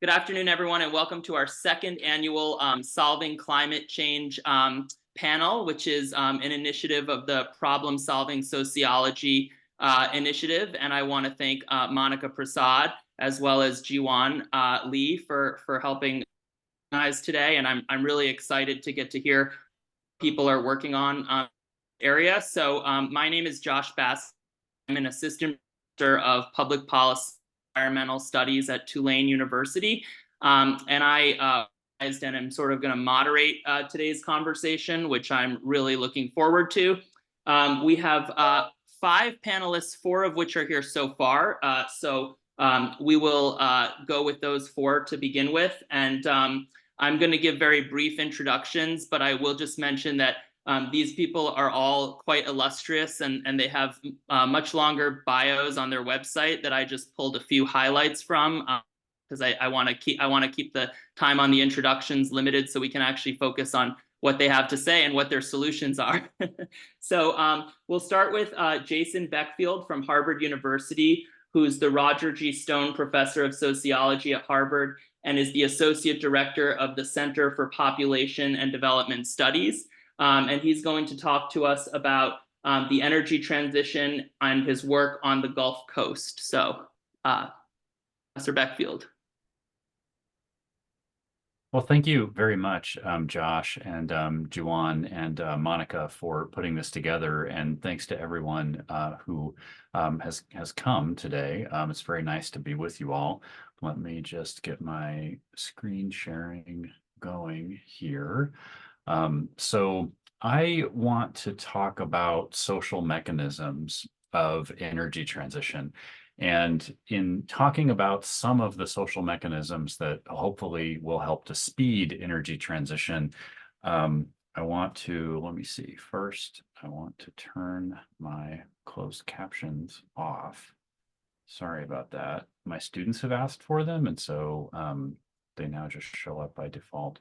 Good afternoon, everyone, and welcome to our second annual Solving Climate Change panel, which is an initiative of the Problem Solving Sociology Initiative. And I want to thank Monica Prasad as well as Jiwan Lee for helping organize today. And I'm really excited to get to hear people are working on area. So my name is Josh Basseches. I'm an assistant professor of public policy environmental studies at Tulane University. And I and I'm sort of going to moderate today's conversation, which I'm really looking forward to. We have 5 panelists, 4 of which are here so far. So we will go with those 4 to begin with. And I'm going to give very brief introductions, but I will just mention that these people are all quite illustrious, and they have much longer bios on their website that I just pulled a few highlights from, because I want to keep the time on the introductions limited so we can actually focus on what they have to say and what their solutions are. So we'll start with Jason Beckfield from Harvard University, who's the Roger G. Stone Professor of Sociology at Harvard and is the Associate Director of the Center for Population and Development Studies. And he's going to talk to us about the energy transition and his work on the Gulf Coast. So, Professor Beckfield. Well, thank you very much, Josh and Juwan and Monica for putting this together. And thanks to everyone who has come today. It's very nice to be with you all. Let me just get my screen sharing going here. So I want to talk about social mechanisms of energy transition. And in talking about some of the social mechanisms that hopefully will help to speed energy transition, I want to, let me see, first, I want to turn my closed captions off. Sorry about that. My students have asked for them, and so they now just show up by default.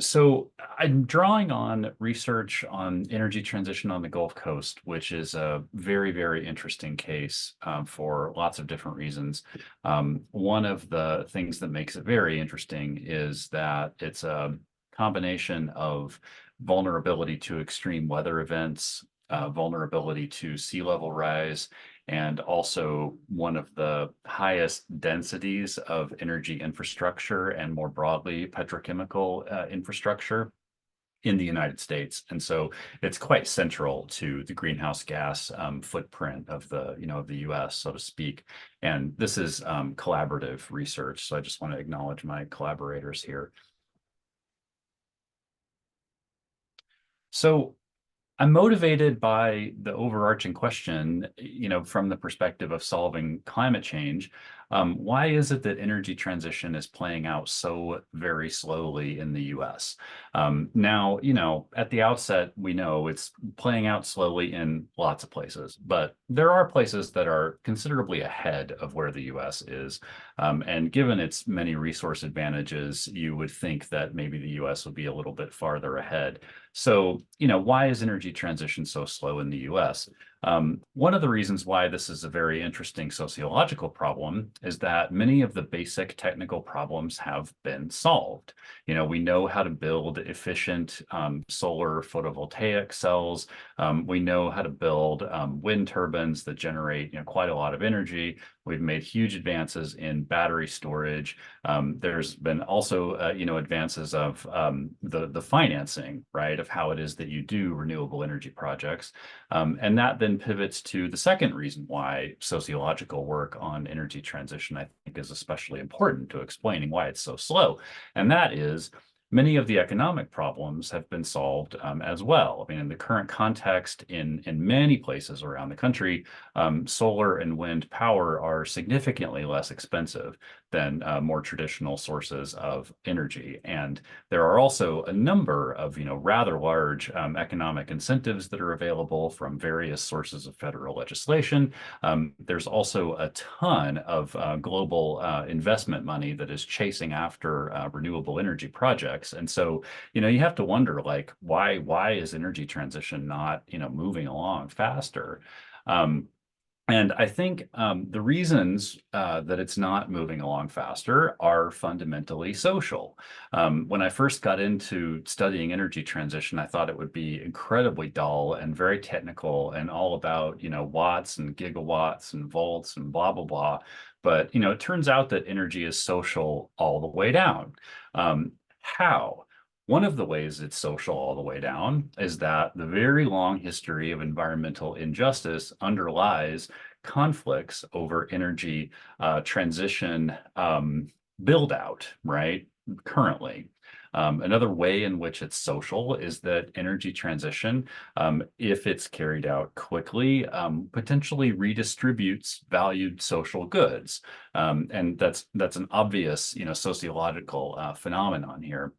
So I'm drawing on research on energy transition on the Gulf Coast, which is a very, very interesting case for lots of different reasons. One of the things that makes it very interesting is that it's a combination of vulnerability to extreme weather events, vulnerability to sea level rise, and also one of the highest densities of energy infrastructure and more broadly petrochemical infrastructure in the United States. And so it's quite central to the greenhouse gas footprint of the, of the US, so to speak. And this is collaborative research. So I just want to acknowledge my collaborators here. So I'm motivated by the overarching question, from the perspective of solving climate change. Why is it that energy transition is playing out so very slowly in the US? Now, at the outset, we know it's playing out slowly in lots of places, but there are places that are considerably ahead of where the US is. And given its many resource advantages, you would think that maybe the US would be a little bit farther ahead. So, why is energy transition so slow in the US? One of the reasons why this is a very interesting sociological problem is that many of the basic technical problems have been solved. We know how to build efficient solar photovoltaic cells. We know how to build wind turbines that generate quite a lot of energy. We've made huge advances in battery storage. There's been also, advances of the financing, right, of how it is that you do renewable energy projects. And that then pivots to the second reason why sociological work on energy transition, I think, is especially important to explaining why it's so slow. And that is, many of the economic problems have been solved as well. I mean, in the current context, in many places around the country, solar and wind power are significantly less expensive than more traditional sources of energy. And there are also a number of, rather large economic incentives that are available from various sources of federal legislation. There's also a ton of global investment money that is chasing after renewable energy projects. And so, you have to wonder, like, why is energy transition not, moving along faster? And I think the reasons that it's not moving along faster are fundamentally social. When I first got into studying energy transition, I thought it would be incredibly dull and very technical and all about, watts and gigawatts and volts and blah, blah, blah. But, it turns out that energy is social all the way down. How? One of the ways it's social all the way down is that the very long history of environmental injustice underlies conflicts over energy transition build out, right? Currently. Another way in which it's social is that energy transition, if it's carried out quickly, potentially redistributes valued social goods. And that's an obvious, sociological phenomenon here.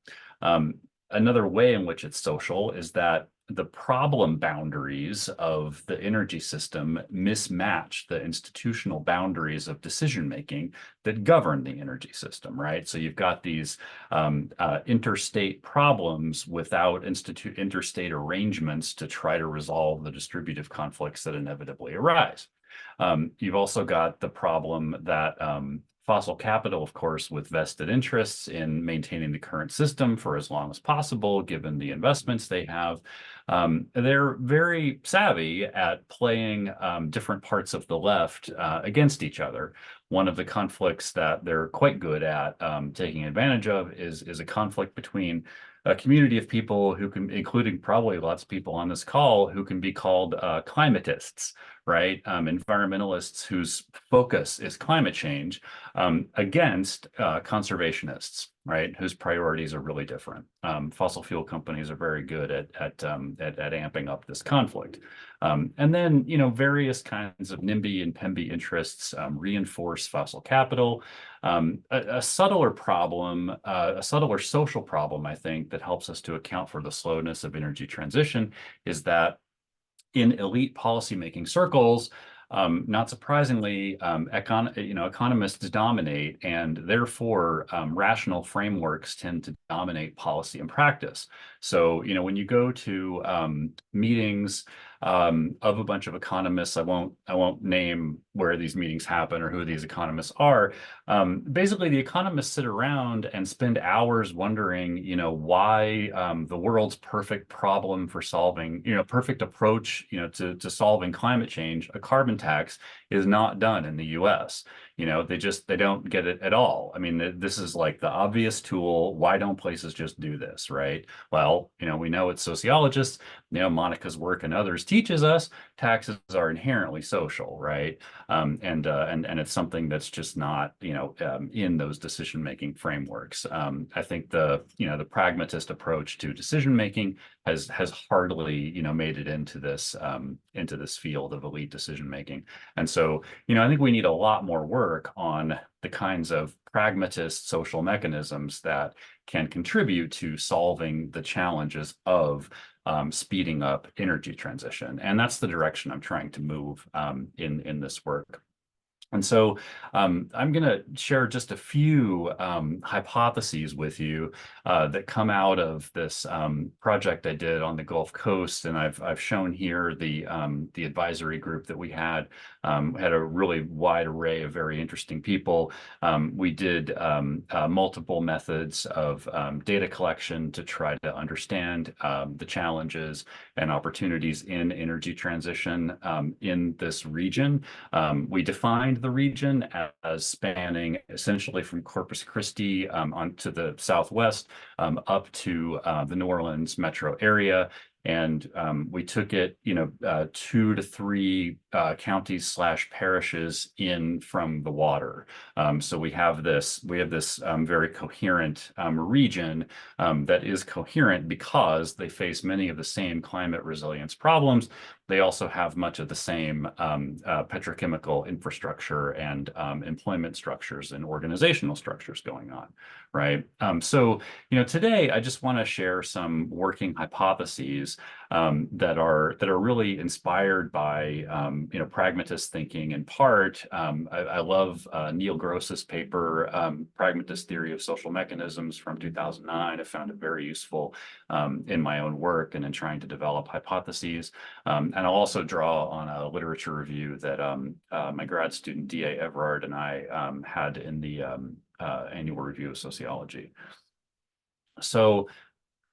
Another way in which it's social is that the problem boundaries of the energy system mismatch the institutional boundaries of decision making that govern the energy system, right? So you've got these interstate problems without interstate arrangements to try to resolve the distributive conflicts that inevitably arise. You've also got the problem that fossil capital, of course, with vested interests in maintaining the current system for as long as possible, given the investments they have. They're very savvy at playing different parts of the left against each other. One of the conflicts that they're quite good at taking advantage of is a conflict between a community of people who can, including probably lots of people on this call, who can be called climatists, right? Environmentalists whose focus is climate change, against conservationists, right? Whose priorities are really different. Fossil fuel companies are very good at amping up this conflict. And then, various kinds of NIMBY and PEMBY interests reinforce fossil capital. A subtler problem, a subtler social problem, I think, that helps us to account for the slowness of energy transition is that in elite policymaking circles, not surprisingly, economists dominate, and therefore rational frameworks tend to dominate policy and practice. So, when you go to meetings of a bunch of economists, I won't name where these meetings happen or who these economists are. Basically, the economists sit around and spend hours wondering, why the world's perfect problem for solving, perfect approach, to solving climate change, a carbon tax, is not done in the U.S. They don't get it at all. I mean, this is like the obvious tool. Why don't places just do this, right? Well, we know it's sociologists, Monica's work and others teaches us taxes are inherently social, right? And it's something that's just not, in those decision-making frameworks. I think the pragmatist approach to decision-making has hardly, made it into this field of elite decision-making. And so, I think we need a lot more work on the kinds of pragmatist social mechanisms that can contribute to solving the challenges of speeding up energy transition. And that's the direction I'm trying to move in this work. And so I'm going to share just a few hypotheses with you that come out of this project I did on the Gulf Coast. And I've shown here the advisory group that we had a really wide array of very interesting people. We did multiple methods of data collection to try to understand the challenges and opportunities in energy transition in this region. We defined the region as spanning essentially from Corpus Christi onto the southwest up to the New Orleans metro area. And we took it, 2 to 3 counties / parishes in from the water. So we have this very coherent region that is coherent because they face many of the same climate resilience problems. They also have much of the same petrochemical infrastructure and employment structures and organizational structures going on, right? So, today I just want to share some working hypotheses that are really inspired by pragmatist thinking in part. I love Neil Gross's paper, Pragmatist Theory of Social Mechanisms from 2009. I found it very useful in my own work and in trying to develop hypotheses. And I'll also draw on a literature review that my grad student D.A. Everard and I had in the annual review of sociology. So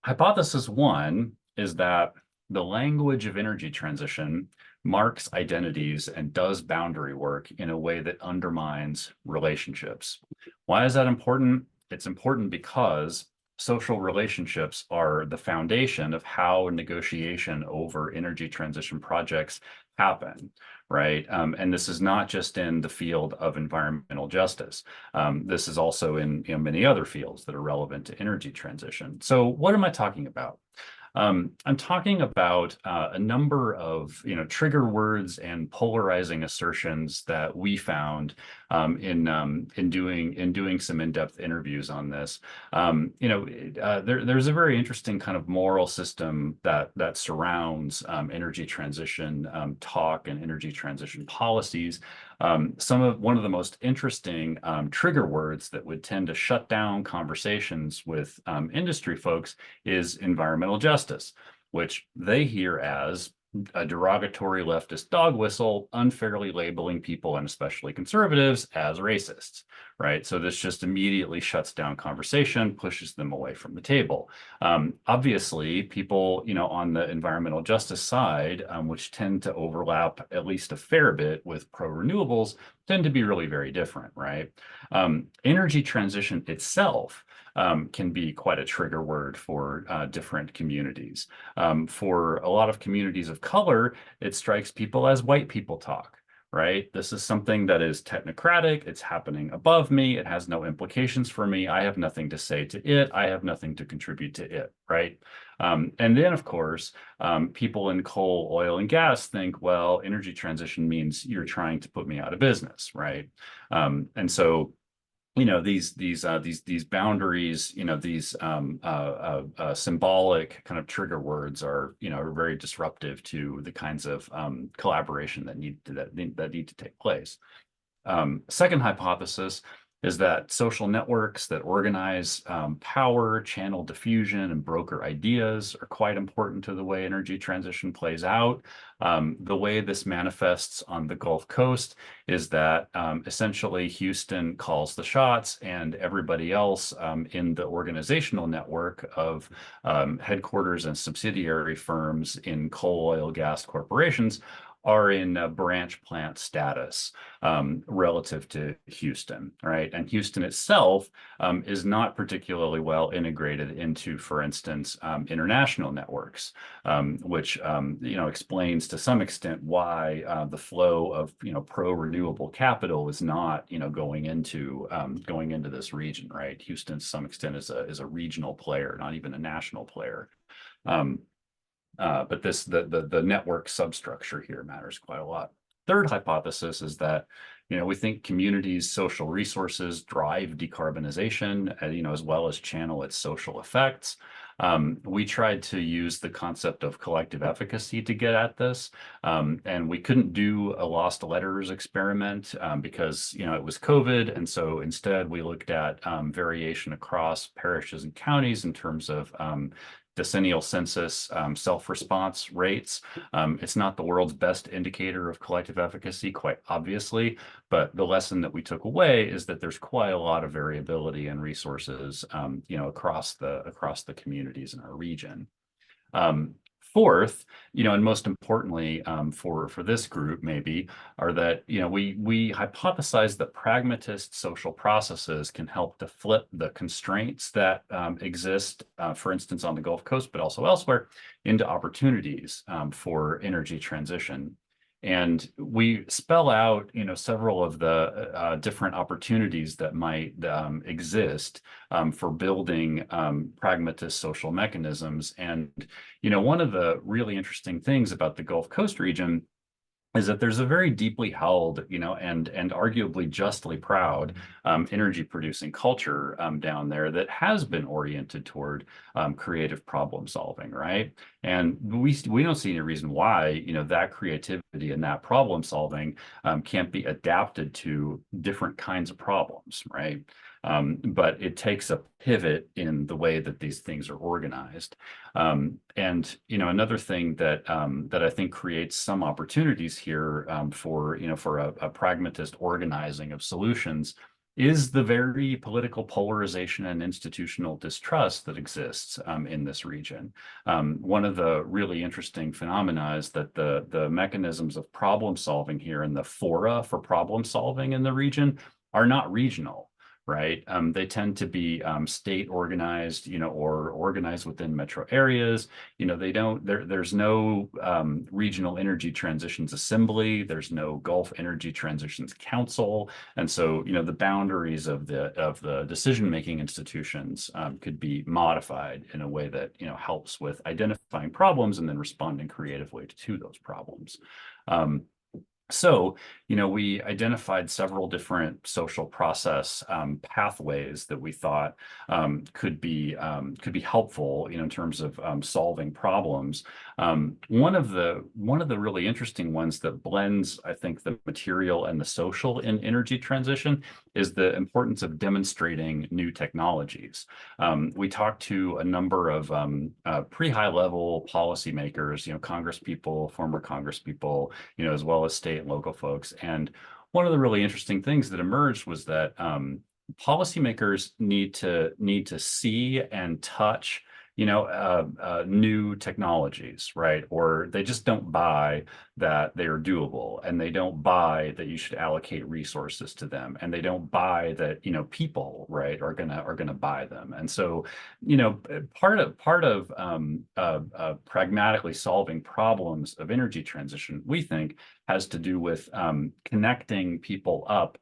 hypothesis one is that the language of energy transition marks identities and does boundary work in a way that undermines relationships. Why is that important? It's important because social relationships are the foundation of how negotiation over energy transition projects happen, right? And this is not just in the field of environmental justice. This is also in many other fields that are relevant to energy transition. So what am I talking about? I'm talking about a number of trigger words and polarizing assertions that we found in doing some in-depth interviews on this. There's a very interesting kind of moral system that surrounds energy transition talk and energy transition policies. One of the most interesting trigger words that would tend to shut down conversations with industry folks is environmental justice, which they hear as a derogatory leftist dog whistle, unfairly labeling people, and especially conservatives, as racists, right? So this just immediately shuts down conversation, pushes them away from the table. Obviously, people, on the environmental justice side, which tend to overlap at least a fair bit with pro-renewables, tend to be really very different, right? Energy transition itself can be quite a trigger word for different communities. For a lot of communities of color, it strikes people as white people talk, right? This is something that is technocratic. It's happening above me. It has no implications for me. I have nothing to say to it. I have nothing to contribute to it, right? And then, of course, people in coal, oil, and gas think, well, energy transition means you're trying to put me out of business, right? And so these boundaries, these symbolic kind of trigger words are very disruptive to the kinds of collaboration that need to take place. Second hypothesis is that social networks that organize power, channel diffusion, and broker ideas are quite important to the way energy transition plays out. The way this manifests on the Gulf Coast is that essentially Houston calls the shots, and everybody else in the organizational network of headquarters and subsidiary firms in coal, oil, gas corporations are in branch plant status relative to Houston, right? And Houston itself is not particularly well integrated into, for instance, international networks, which explains to some extent why the flow of pro-renewable capital is not going into this region, right? Houston, to some extent, is a regional player, not even a national player. But the network substructure here matters quite a lot. Third hypothesis is that we think communities' social resources drive decarbonization, as well as channel its social effects. We tried to use the concept of collective efficacy to get at this, and we couldn't do a lost letters experiment because it was COVID, and so instead we looked at variation across parishes and counties in terms of decennial census self-response rates. It's not the world's best indicator of collective efficacy, quite obviously, but the lesson that we took away is that there's quite a lot of variability in resources, across the communities in our region. Fourth, and most importantly for this group maybe, are that we hypothesize that pragmatist social processes can help to flip the constraints that exist, for instance, on the Gulf Coast, but also elsewhere, into opportunities for energy transition. And we spell out, several of the different opportunities that might exist for building pragmatist social mechanisms. And, one of the really interesting things about the Gulf Coast region is that there's a very deeply held, and arguably justly proud energy producing culture down there that has been oriented toward creative problem solving, right? And we don't see any reason why, that creativity and that problem solving can't be adapted to different kinds of problems, right? But it takes a pivot in the way that these things are organized. And another thing that I think creates some opportunities here for a pragmatist organizing of solutions is the very political polarization and institutional distrust that exists in this region. One of the really interesting phenomena is that the mechanisms of problem solving here and the fora for problem solving in the region are not regional. Right. They tend to be state organized, or organized within metro areas. There's no regional energy transitions assembly. There's no Gulf Energy Transitions Council. And so, the boundaries of the decision-making institutions could be modified in a way that, helps with identifying problems and then responding creatively to those problems. So, we identified several different social process pathways that we thought could be helpful, in terms of solving problems. One of the really interesting ones that blends, I think, the material and the social in energy transition is the importance of demonstrating new technologies. We talked to a number of pretty high level policymakers, Congress people, former Congress people, as well as state and local folks. And one of the really interesting things that emerged was that policymakers need to see and touch new technologies, right? Or they just don't buy that they are doable, and they don't buy that you should allocate resources to them, and they don't buy that people, right, are gonna buy them. And so part of pragmatically solving problems of energy transition, we think, has to do with connecting people up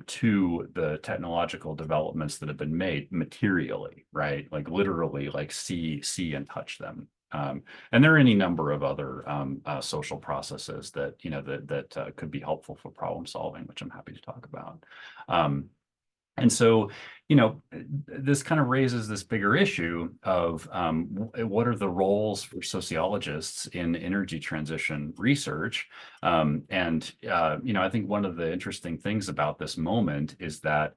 to the technological developments that have been made materially, right? Like literally, like see and touch them. And there are any number of other social processes that that could be helpful for problem solving, which I'm happy to talk about. And so, this kind of raises this bigger issue of what are the roles for sociologists in energy transition research? I think one of the interesting things about this moment is that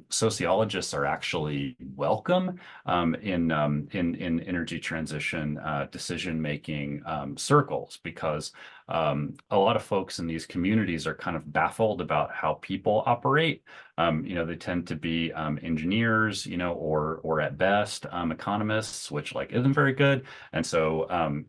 sociologists are actually welcome in energy transition decision-making circles, because a lot of folks in these communities are kind of baffled about how people operate. They tend to be engineers, or at best economists, which isn't very good. And so,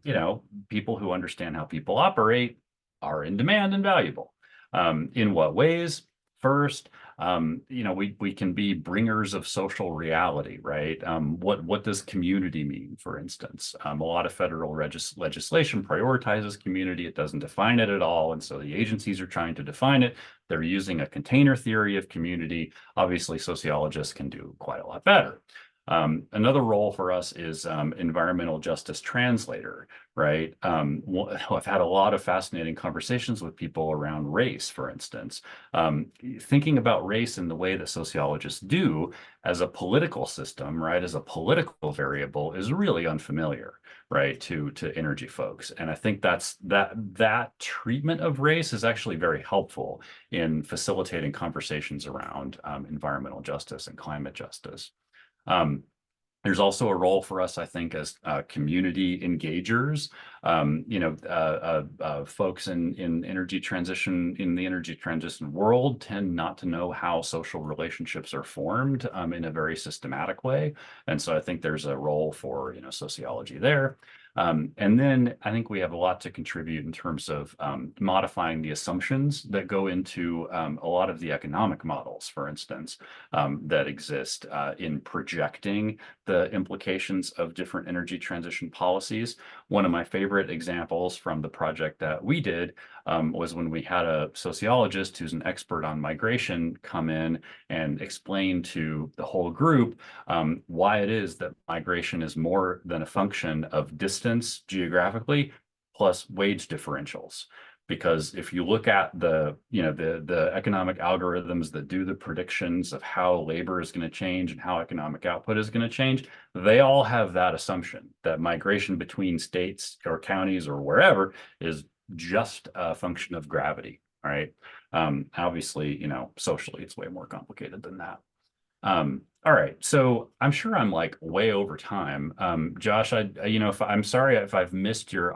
people who understand how people operate are in demand and valuable. In what ways? First, we can be bringers of social reality, right? What does community mean, for instance? A lot of federal legislation prioritizes community. It doesn't define it at all. And so the agencies are trying to define it. They're using a container theory of community. Obviously, sociologists can do quite a lot better. Another role for us is environmental justice translator, right? I've had a lot of fascinating conversations with people around race, for instance. Thinking about race in the way that sociologists do as a political system, right, as a political variable, is really unfamiliar, right, to energy folks. And I think that treatment of race is actually very helpful in facilitating conversations around environmental justice and climate justice. There's also a role for us, I think, as community engagers. Folks in energy transition, in the energy transition world, tend not to know how social relationships are formed in a very systematic way. And so I think there's a role for sociology there. And then I think we have a lot to contribute in terms of modifying the assumptions that go into a lot of the economic models, for instance, that exist in projecting the implications of different energy transition policies. One of my favorite examples from the project that we did was when we had a sociologist who's an expert on migration come in and explain to the whole group why it is that migration is more than a function of distance geographically plus wage differentials. Because if you look at the, the economic algorithms that do the predictions of how labor is going to change and how economic output is going to change, they all have that assumption that migration between states or counties or wherever is just a function of gravity. All right. Obviously, socially, it's way more complicated than that. All right, so I'm sure I'm like way over time. Josh, I'm sorry if I've missed your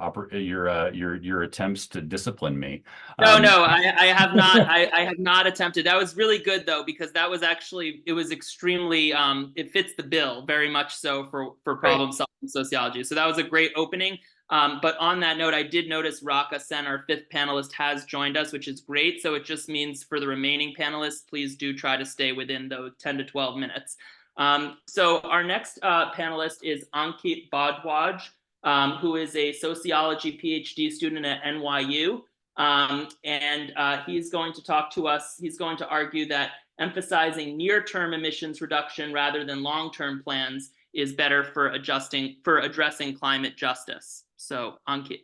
attempts to discipline me. No, I have not. I have not attempted. That was really good though, because that was actually, it was extremely it fits the bill very much so for problem solving sociology. So that was a great opening. But on that note, I did notice RAKA Sen, our fifth panelist, has joined us, which is great. So it just means for the remaining panelists, please do try to stay within those 10 to 12 minutes. So our next panelist is ANKIT BHARDWAJ, who is a sociology PhD student at NYU. He's going to talk to us. He's going to argue that emphasizing near-term emissions reduction rather than long-term plans is better for addressing climate justice. So, Ankit.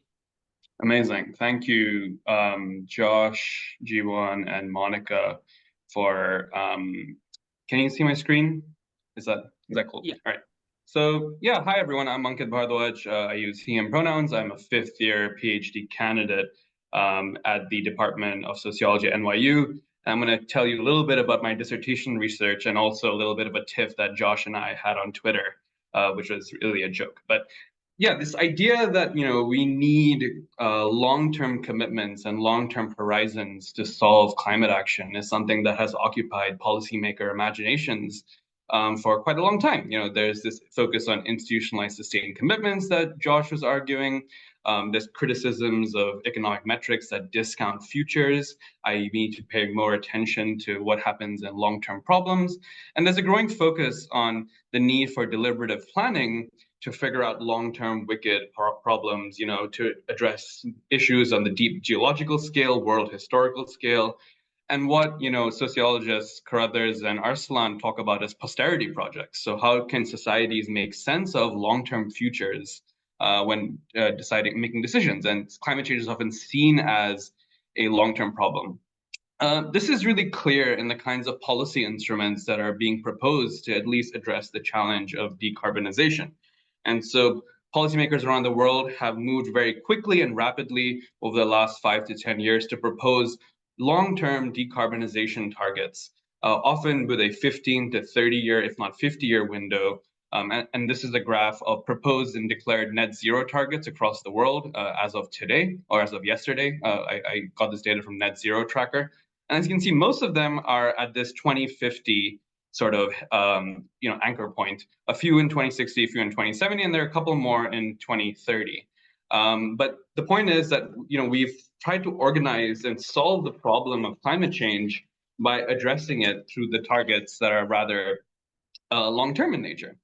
Amazing. Thank you, Josh, Jiwon, and Monica for, can you see my screen? Is that cool? Yeah. All right. So yeah, hi everyone, I'm ANKIT BHARDWAJ. I use he, him pronouns. I'm a fifth year PhD candidate at the Department of Sociology at NYU. I'm going to tell you a little bit about my dissertation research and also a little bit of a tiff that Josh and I had on Twitter, which was really a joke. But yeah, this idea that we need long-term commitments and long-term horizons to solve climate action is something that has occupied policymaker imaginations for quite a long time. There's this focus on institutionalized sustained commitments that Josh was arguing. There's criticisms of economic metrics that discount futures, i.e. we need to pay more attention to what happens in long-term problems. And there's a growing focus on the need for deliberative planning to figure out long-term wicked problems, to address issues on the deep geological scale, world historical scale, and what sociologists Carruthers and Arslan talk about as posterity projects. So how can societies make sense of long-term futures when making decisions? And climate change is often seen as a long-term problem. This is really clear in the kinds of policy instruments that are being proposed to at least address the challenge of decarbonization. And so policymakers around the world have moved very quickly and rapidly over the last 5 to 10 years to propose long-term decarbonization targets, often with a 15 to 30-year, if not 50-year window. And this is a graph of proposed and declared net zero targets across the world as of today, or as of yesterday. I got this data from Net Zero Tracker. And as you can see, most of them are at this 2050 sort of anchor point, a few in 2060, a few in 2070, and there are a couple more in 2030. But the point is that we've tried to organize and solve the problem of climate change by addressing it through the targets that are rather long-term in nature.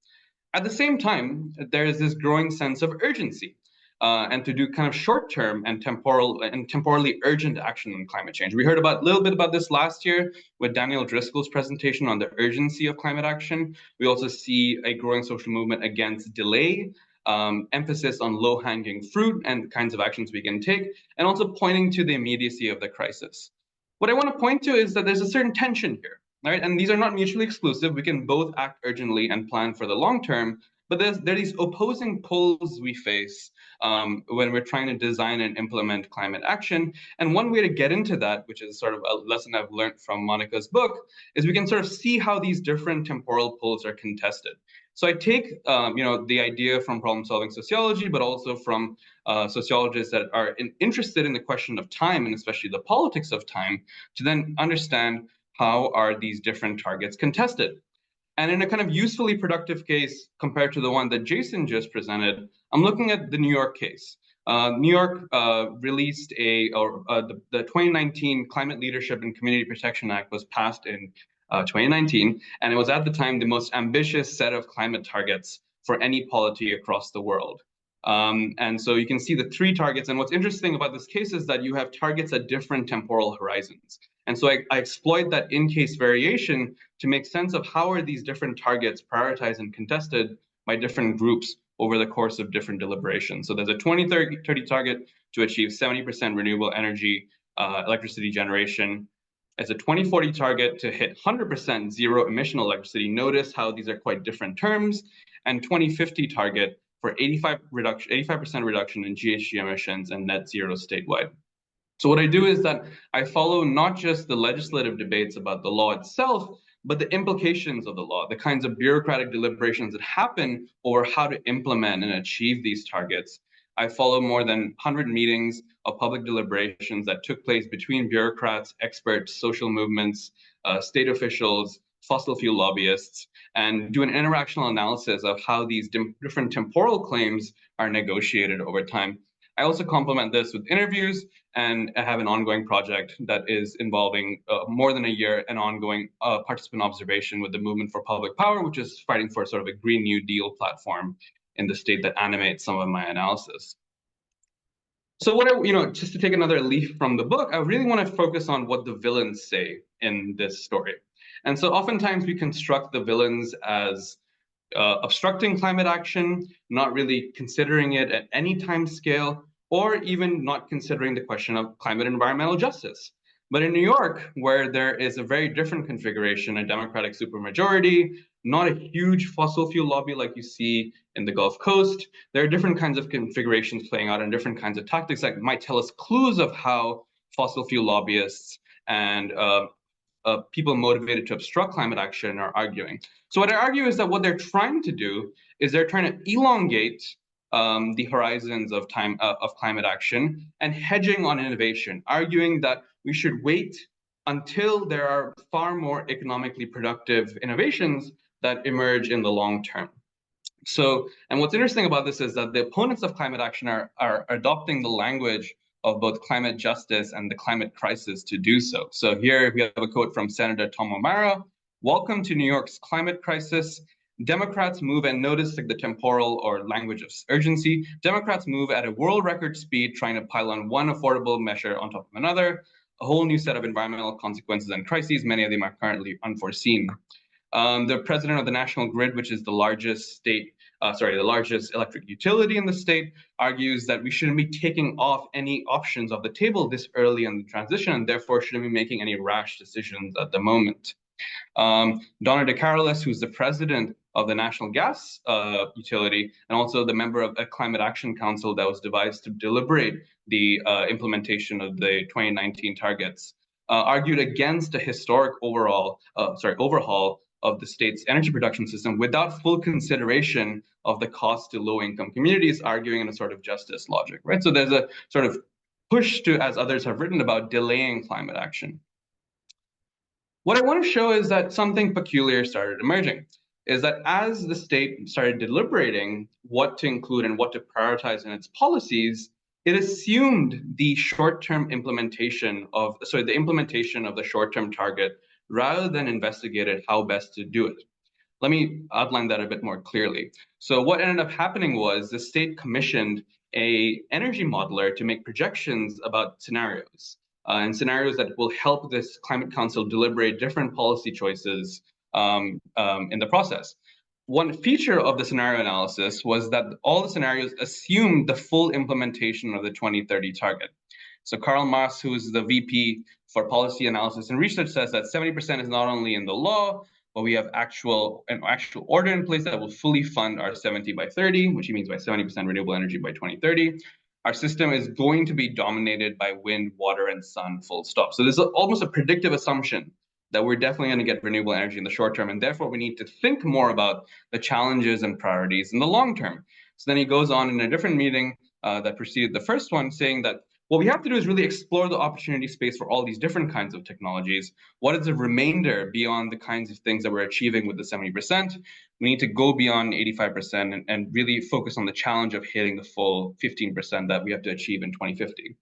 At the same time, there is this growing sense of urgency and to do kind of short-term and temporally urgent action on climate change. We heard a little bit about this last year with Daniel Driscoll's presentation on the urgency of climate action. We also see a growing social movement against delay, emphasis on low-hanging fruit and the kinds of actions we can take, and also pointing to the immediacy of the crisis. What I want to point to is that there's a certain tension here, right? And these are not mutually exclusive. We can both act urgently and plan for the long term, but there are these opposing poles we face when we're trying to design and implement climate action. And one way to get into that, which is sort of a lesson I've learned from Monica's book, is we can sort of see how these different temporal poles are contested. So I take the idea from problem-solving sociology, but also from sociologists that are interested in the question of time, and especially the politics of time, to then understand how are these different targets contested. And in a kind of usefully productive case compared to the one that Jason just presented, I'm looking at the New York case. New York released the 2019 Climate Leadership and Community Protection Act was passed in 2019, and it was at the time the most ambitious set of climate targets for any polity across the world. And so you can see the 3 targets. And what's interesting about this case is that you have targets at different temporal horizons. And so I exploit that in-case variation to make sense of how are these different targets prioritized and contested by different groups over the course of different deliberations. So there's a 2030 target to achieve 70% renewable energy electricity generation. It's a 2040 target to hit 100% zero emission electricity. Notice how these are quite different terms. And 2050 target for 85% reduction in GHG emissions and net zero statewide. So what I do is that I follow not just the legislative debates about the law itself, but the implications of the law, the kinds of bureaucratic deliberations that happen over how to implement and achieve these targets. I follow more than 100 meetings of public deliberations that took place between bureaucrats, experts, social movements, state officials, fossil fuel lobbyists, and do an interactional analysis of how these different temporal claims are negotiated over time. I also complement this with interviews, and I have an ongoing project that is involving more than a year, an ongoing participant observation with the Movement for Public Power, which is fighting for sort of a Green New Deal platform in the state that animates some of my analysis. So what just to take another leaf from the book, I really want to focus on what the villains say in this story. And so oftentimes we construct the villains as obstructing climate action, not really considering it at any time scale, or even not considering the question of climate and environmental justice. But in New York, where there is a very different configuration, a Democratic supermajority, not a huge fossil fuel lobby like you see in the Gulf Coast, there are different kinds of configurations playing out and different kinds of tactics that might tell us clues of how fossil fuel lobbyists and people motivated to obstruct climate action are arguing. So what I argue is that what they're trying to do is they're trying to elongate the horizons of time of climate action and hedging on innovation, arguing that we should wait until there are far more economically productive innovations that emerge in the long term. So, and what's interesting about this is that the opponents of climate action are adopting the language of both climate justice and the climate crisis to do so. So here we have a quote from Senator Tom O'Mara: "Welcome to New York's climate crisis. Democrats move," and notice like the temporal or language of urgency, "Democrats move at a world record speed, trying to pile on one affordable measure on top of another, a whole new set of environmental consequences and crises. Many of them are currently unforeseen." The president of the National Grid, which is the largest the largest electric utility in the state, argues that we shouldn't be taking off any options off the table this early in the transition, and therefore shouldn't be making any rash decisions at the moment. Donna DeCarolis, who's the president of the National Gas Utility and also the member of a Climate Action Council that was devised to deliberate the implementation of the 2019 targets, argued against a historic overhaul of the state's energy production system without full consideration of the cost to low-income communities, arguing in a sort of justice logic, right? So there's a sort of push to, as others have written about, delaying climate action. What I want to show is that something peculiar started emerging, is that as the state started deliberating what to include and what to prioritize in its policies, it assumed the short-term implementation of, the implementation of the short-term target rather than investigated how best to do it. Let me outline that a bit more clearly. So what ended up happening was the state commissioned an energy modeler to make projections about scenarios, and scenarios that will help this climate council deliberate different policy choices in the process. One feature of the scenario analysis was that all the scenarios assumed the full implementation of the 2030 target. So Karl Maass, who is the VP for Policy Analysis and Research, says that 70% is not only in the law, but we have an actual order in place that will fully fund our 70 by 30, which he means by 70% renewable energy by 2030. Our system is going to be dominated by wind, water, and sun, full stop. So there's almost a predictive assumption that we're definitely going to get renewable energy in the short term, and therefore we need to think more about the challenges and priorities in the long term. So then he goes on in a different meeting that preceded the first one, saying that what we have to do is really explore the opportunity space for all these different kinds of technologies. What is the remainder beyond the kinds of things that we're achieving with the 70%? We need to go beyond 85% and really focus on the challenge of hitting the full 15% that we have to achieve in 2050.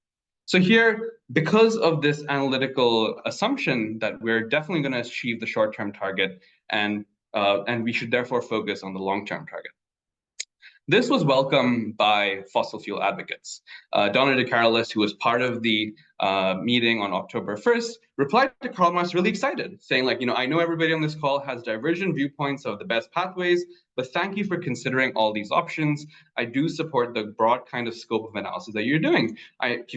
So here, because of this analytical assumption that we're definitely going to achieve the short-term target, and we should therefore focus on the long-term target. This was welcomed by fossil fuel advocates. Donna DeCarolis, who was part of the meeting on October 1st, replied to Karl Marx really excited, saying like, I know everybody on this call has divergent viewpoints of the best pathways, but thank you for considering all these options. I do support the broad kind of scope of analysis that you're doing.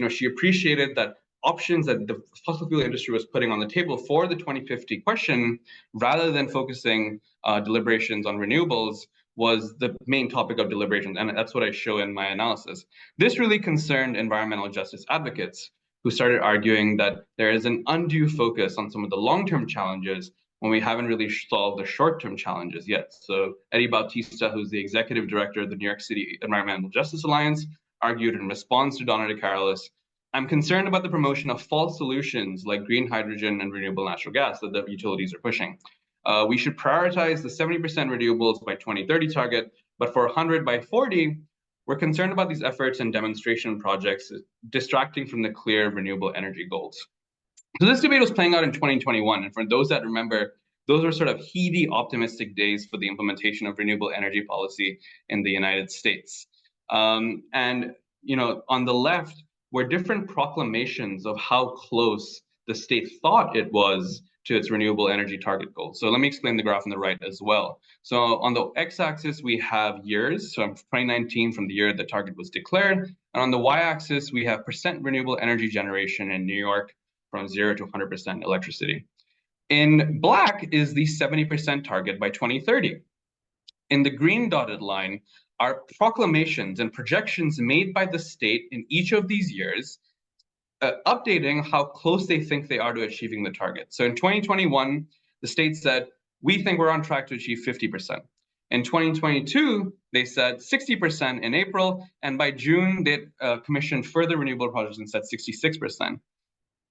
She appreciated that options that the fossil fuel industry was putting on the table for the 2050 question, rather than focusing deliberations on renewables, was the main topic of deliberation, and that's what I show in my analysis. This really concerned environmental justice advocates who started arguing that there is an undue focus on some of the long-term challenges when we haven't really solved the short-term challenges yet. So Eddie Bautista, who's the executive director of the New York City Environmental Justice Alliance, argued in response to Donna DeCarolis, I'm concerned about the promotion of false solutions like green hydrogen and renewable natural gas that the utilities are pushing. We should prioritize the 70% renewables by 2030 target, but for 100 by 40, we're concerned about these efforts and demonstration projects distracting from the clear renewable energy goals. So this debate was playing out in 2021, and for those that remember, those were sort of heady, optimistic days for the implementation of renewable energy policy in the United States. And on the left were different proclamations of how close the state thought it was to its renewable energy target goal. So let me explain the graph on the right as well. So on the x-axis, we have years, so 2019 from the year the target was declared. And on the y-axis, we have percent renewable energy generation in New York from 0 to 100% electricity. In black is the 70% target by 2030. In the green dotted line are proclamations and projections made by the state in each of these years, updating how close they think they are to achieving the target. So in 2021, the state said, we think we're on track to achieve 50%. In 2022, they said 60% in April, and by June, they commissioned further renewable projects and said 66%.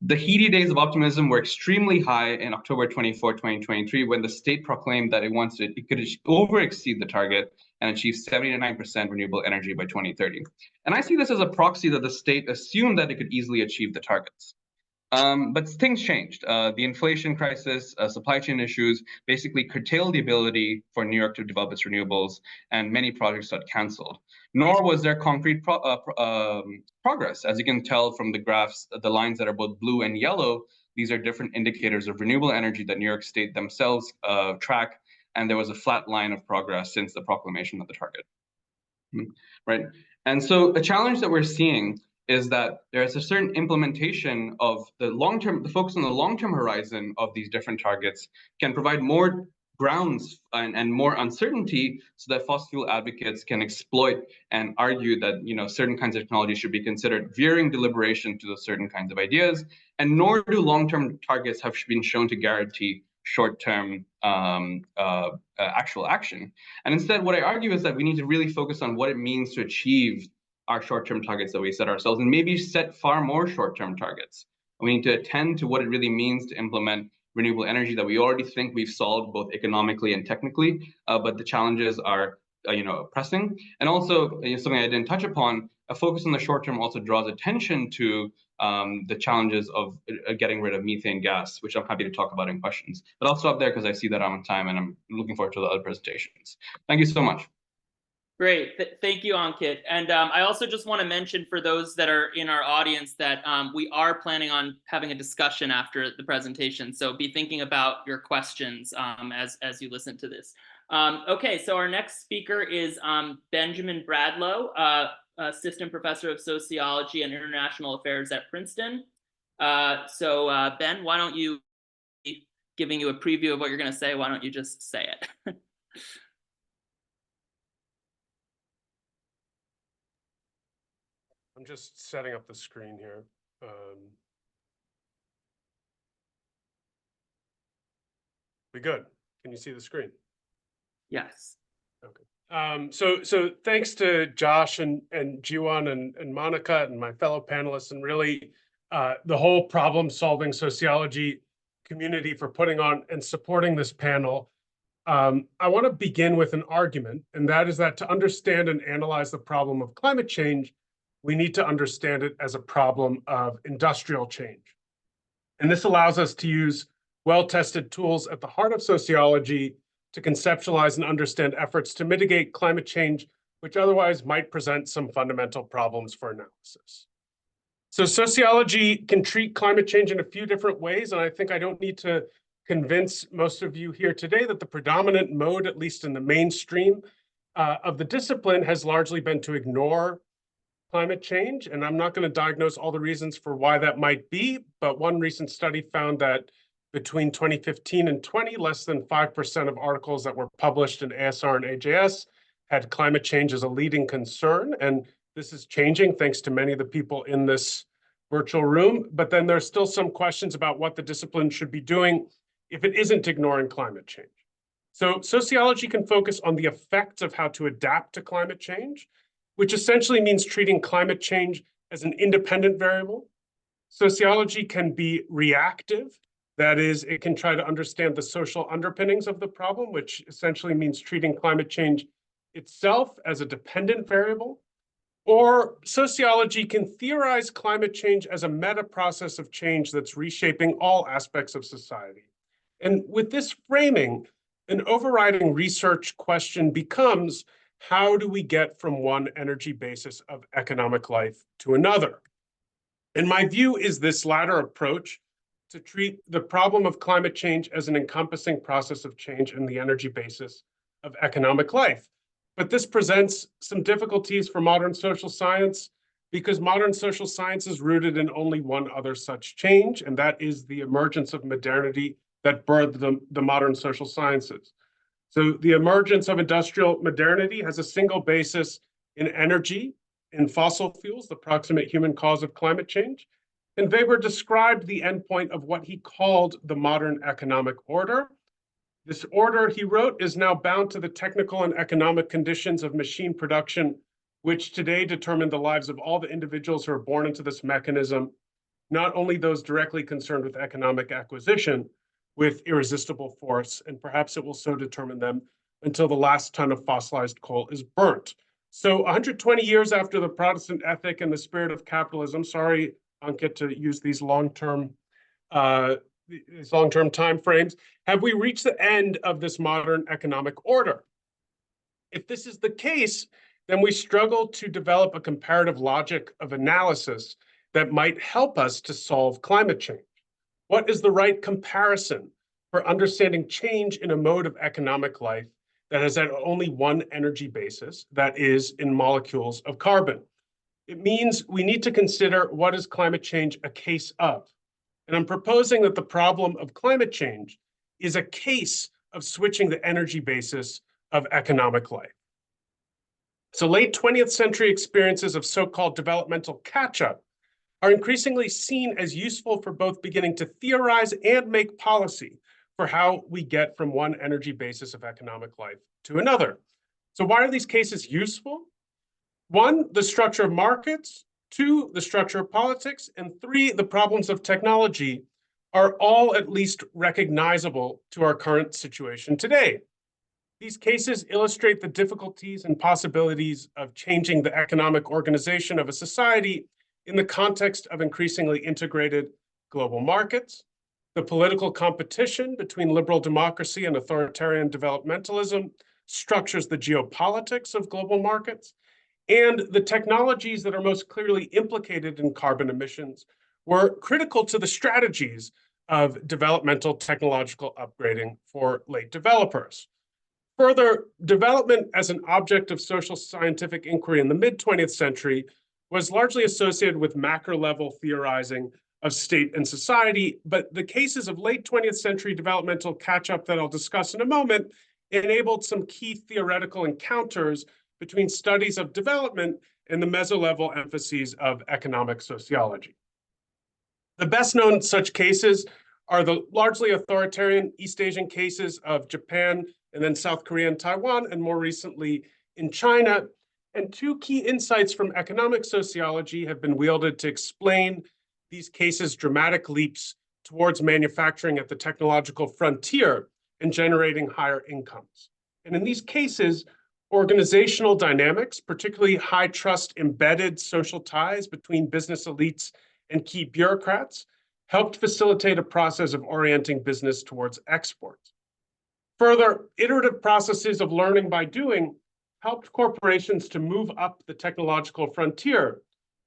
The heady days of optimism were extremely high in October 24, 2023, when the state proclaimed that it could over-exceed the target and achieve 79% renewable energy by 2030. And I see this as a proxy that the state assumed that it could easily achieve the targets. But things changed. The inflation crisis, supply chain issues basically curtailed the ability for New York to develop its renewables, and many projects got canceled. Nor was there concrete progress. As you can tell from the graphs, the lines that are both blue and yellow, these are different indicators of renewable energy that New York State themselves track, and there was a flat line of progress since the proclamation of the target. Right? And so the challenge that we're seeing is that there is a certain implementation of the focus on the long-term horizon of these different targets can provide more grounds and more uncertainty so that fossil fuel advocates can exploit and argue that certain kinds of technologies should be considered, veering deliberation to those certain kinds of ideas, and nor do long-term targets have been shown to guarantee short-term actual action. And instead, what I argue is that we need to really focus on what it means to achieve our short-term targets that we set ourselves, and maybe set far more short-term targets. We need to attend to what it really means to implement renewable energy that we already think we've solved both economically and technically, but the challenges are pressing. And also, something I didn't touch upon, a focus on the short term also draws attention to the challenges of getting rid of methane gas, which I'm happy to talk about in questions. But I'll stop there because I see that I'm on time and I'm looking forward to the other presentations. Thank you so much. Great. Thank you, Ankit. And I also just want to mention for those that are in our audience that we are planning on having a discussion after the presentation. So be thinking about your questions as you listen to this. Okay, so our next speaker is Benjamin Bradlow, Assistant Professor of Sociology and International Affairs at Princeton. Ben, why don't you, giving you a preview of what you're going to say, why don't you just say it? I'm just setting up the screen here. We good? Can you see the screen? Yes. Okay. So thanks to Josh and Jiwon and Monica and my fellow panelists, and really the whole problem-solving sociology community for putting on and supporting this panel. I want to begin with an argument, and that is that to understand and analyze the problem of climate change, we need to understand it as a problem of industrial change. And this allows us to use well-tested tools at the heart of sociology to conceptualize and understand efforts to mitigate climate change which otherwise might present some fundamental problems for analysis. So sociology can treat climate change in a few different ways, and I think I don't need to convince most of you here today that the predominant mode, at least in the mainstream of the discipline, has largely been to ignore climate change. And I'm not going to diagnose all the reasons for why that might be, but one recent study found that between 2015 and 20, less than 5% of articles that were published in ASR and AJS had climate change as a leading concern. And this is changing thanks to many of the people in this virtual room. But then there's still some questions about what the discipline should be doing if it isn't ignoring climate change. So sociology can focus on the effects of how to adapt to climate change, which essentially means treating climate change as an independent variable. Sociology can be reactive. That is, it can try to understand the social underpinnings of the problem, which essentially means treating climate change itself as a dependent variable. Or sociology can theorize climate change as a meta process of change that's reshaping all aspects of society. And with this framing, an overriding research question becomes, how do we get from one energy basis of economic life to another? And my view is this latter approach, to treat the problem of climate change as an encompassing process of change in the energy basis of economic life. But this presents some difficulties for modern social science, because modern social science is rooted in only one other such change, and that is the emergence of modernity that birthed the modern social sciences. So the emergence of industrial modernity has a single basis in energy, in fossil fuels, the proximate human cause of climate change. And Weber described the endpoint of what he called the modern economic order. This order, he wrote, is now bound to the technical and economic conditions of machine production, which today determine the lives of all the individuals who are born into this mechanism, not only those directly concerned with economic acquisition, with irresistible force, and perhaps it will so determine them until the last ton of fossilized coal is burnt. So 120 years after the Protestant ethic and the spirit of capitalism, sorry, Ankit, to use these long-term time frames, have we reached the end of this modern economic order? If this is the case, then we struggle to develop a comparative logic of analysis that might help us to solve climate change. What is the right comparison for understanding change in a mode of economic life that has had only one energy basis, that is in molecules of carbon? It means we need to consider, what is climate change a case of? And I'm proposing that the problem of climate change is a case of switching the energy basis of economic life. So late 20th century experiences of so-called developmental catch-up are increasingly seen as useful for both beginning to theorize and make policy for how we get from one energy basis of economic life to another. So why are these cases useful? 1, the structure of markets. 2, the structure of politics. And 3, the problems of technology are all at least recognizable to our current situation today. These cases illustrate the difficulties and possibilities of changing the economic organization of a society in the context of increasingly integrated global markets, the political competition between liberal democracy and authoritarian developmentalism structures the geopolitics of global markets, and the technologies that are most clearly implicated in carbon emissions were critical to the strategies of developmental technological upgrading for late developers. Further, development as an object of social scientific inquiry in the mid-20th century was largely associated with macro-level theorizing of state and society, but the cases of late 20th century developmental catch-up that I'll discuss in a moment enabled some key theoretical encounters between studies of development and the meso-level emphases of economic sociology. The best known such cases are the largely authoritarian East Asian cases of Japan and then South Korea and Taiwan, and more recently in China. And 2 key insights from economic sociology have been wielded to explain these cases' dramatic leaps towards manufacturing at the technological frontier and generating higher incomes. And in these cases, organizational dynamics, particularly high trust embedded social ties between business elites and key bureaucrats, helped facilitate a process of orienting business towards exports. Further, iterative processes of learning by doing helped corporations to move up the technological frontier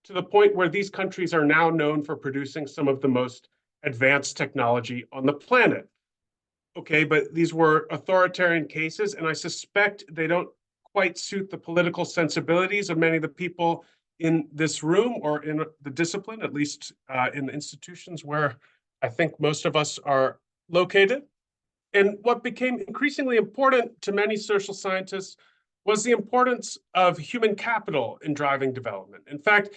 to the point where these countries are now known for producing some of the most advanced technology on the planet. Okay, but these were authoritarian cases, and I suspect they don't quite suit the political sensibilities of many of the people in this room or in the discipline, at least in the institutions where I think most of us are located. And what became increasingly important to many social scientists was the importance of human capital in driving development. In fact,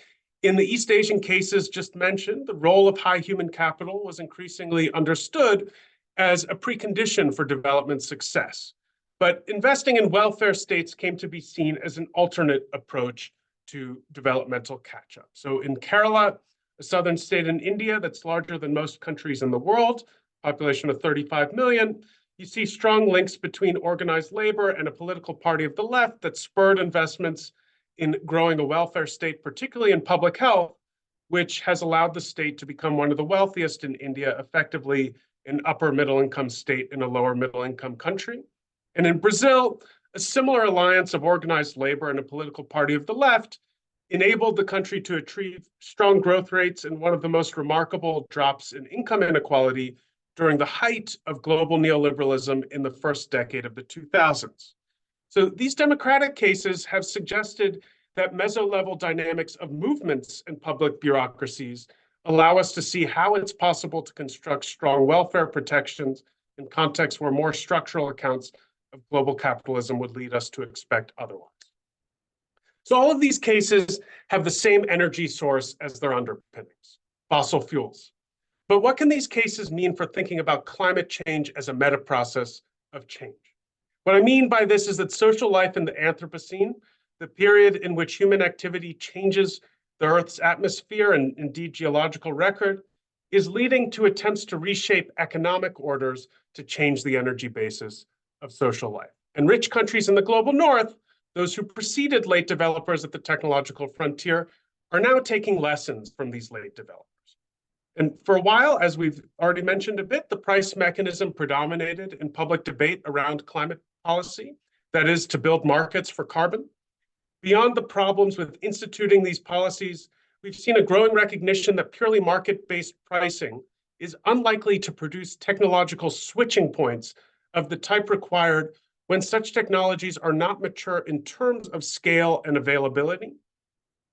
in the East Asian cases just mentioned, the role of high human capital was increasingly understood as a precondition for development success. But investing in welfare states came to be seen as an alternate approach to developmental catch-up. So in Kerala, a southern state in India that's larger than most countries in the world, population of 35 million, you see strong links between organized labor and a political party of the left that spurred investments in growing a welfare state, particularly in public health, which has allowed the state to become one of the wealthiest in India, effectively an upper middle income state in a lower middle income country. And in Brazil, a similar alliance of organized labor and a political party of the left enabled the country to achieve strong growth rates and one of the most remarkable drops in income inequality during the height of global neoliberalism in the first decade of the 2000s. So these democratic cases have suggested that meso-level dynamics of movements and public bureaucracies allow us to see how it's possible to construct strong welfare protections in contexts where more structural accounts of global capitalism would lead us to expect otherwise. So all of these cases have the same energy source as their underpinnings, fossil fuels. But what can these cases mean for thinking about climate change as a meta process of change? What I mean by this is that social life in the Anthropocene, the period in which human activity changes the Earth's atmosphere and indeed geological record, is leading to attempts to reshape economic orders to change the energy basis of social life. And rich countries in the global north, those who preceded late developers at the technological frontier, are now taking lessons from these late developers. And for a while, as we've already mentioned a bit, the price mechanism predominated in public debate around climate policy, that is, to build markets for carbon. Beyond the problems with instituting these policies, we've seen a growing recognition that purely market-based pricing is unlikely to produce technological switching points of the type required when such technologies are not mature in terms of scale and availability.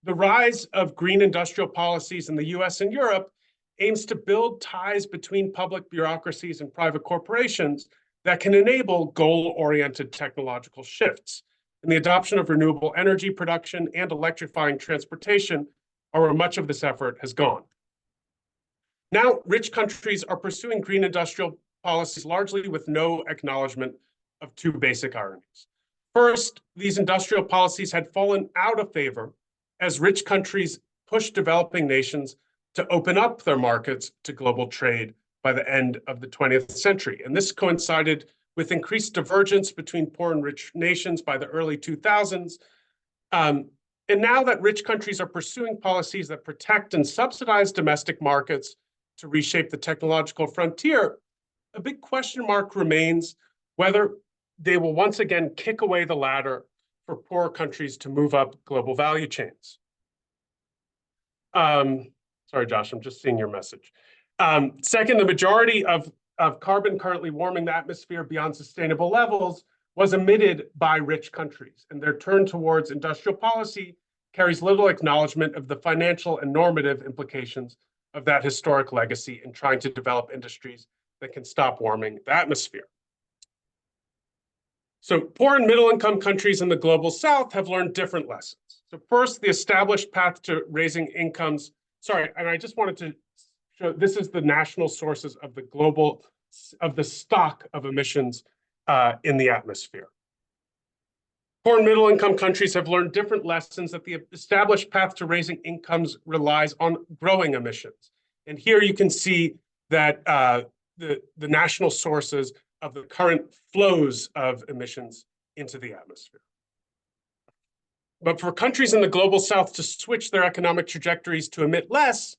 The rise of green industrial policies in the US and Europe aims to build ties between public bureaucracies and private corporations that can enable goal-oriented technological shifts. And the adoption of renewable energy production and electrifying transportation are where much of this effort has gone. Now, rich countries are pursuing green industrial policies largely with no acknowledgement of two basic ironies. First, these industrial policies had fallen out of favor as rich countries pushed developing nations to open up their markets to global trade by the end of the 20th century. And this coincided with increased divergence between poor and rich nations by the early 2000s. And now that rich countries are pursuing policies that protect and subsidize domestic markets to reshape the technological frontier, a big question mark remains whether they will once again kick away the ladder for poorer countries to move up global value chains. Sorry, Josh, I'm just seeing your message. Second, the majority of carbon currently warming the atmosphere beyond sustainable levels was emitted by rich countries, and their turn towards industrial policy carries little acknowledgement of the financial and normative implications of that historic legacy in trying to develop industries that can stop warming the atmosphere. So poor and middle-income countries in the global south have learned different lessons. So first, the established path to raising incomes. Sorry, and I just wanted to show, this is the national sources of the stock of emissions in the atmosphere. Poor and middle-income countries have learned different lessons that the established path to raising incomes relies on growing emissions. And here you can see that the national sources of the current flows of emissions into the atmosphere. But for countries in the global south to switch their economic trajectories to emit less,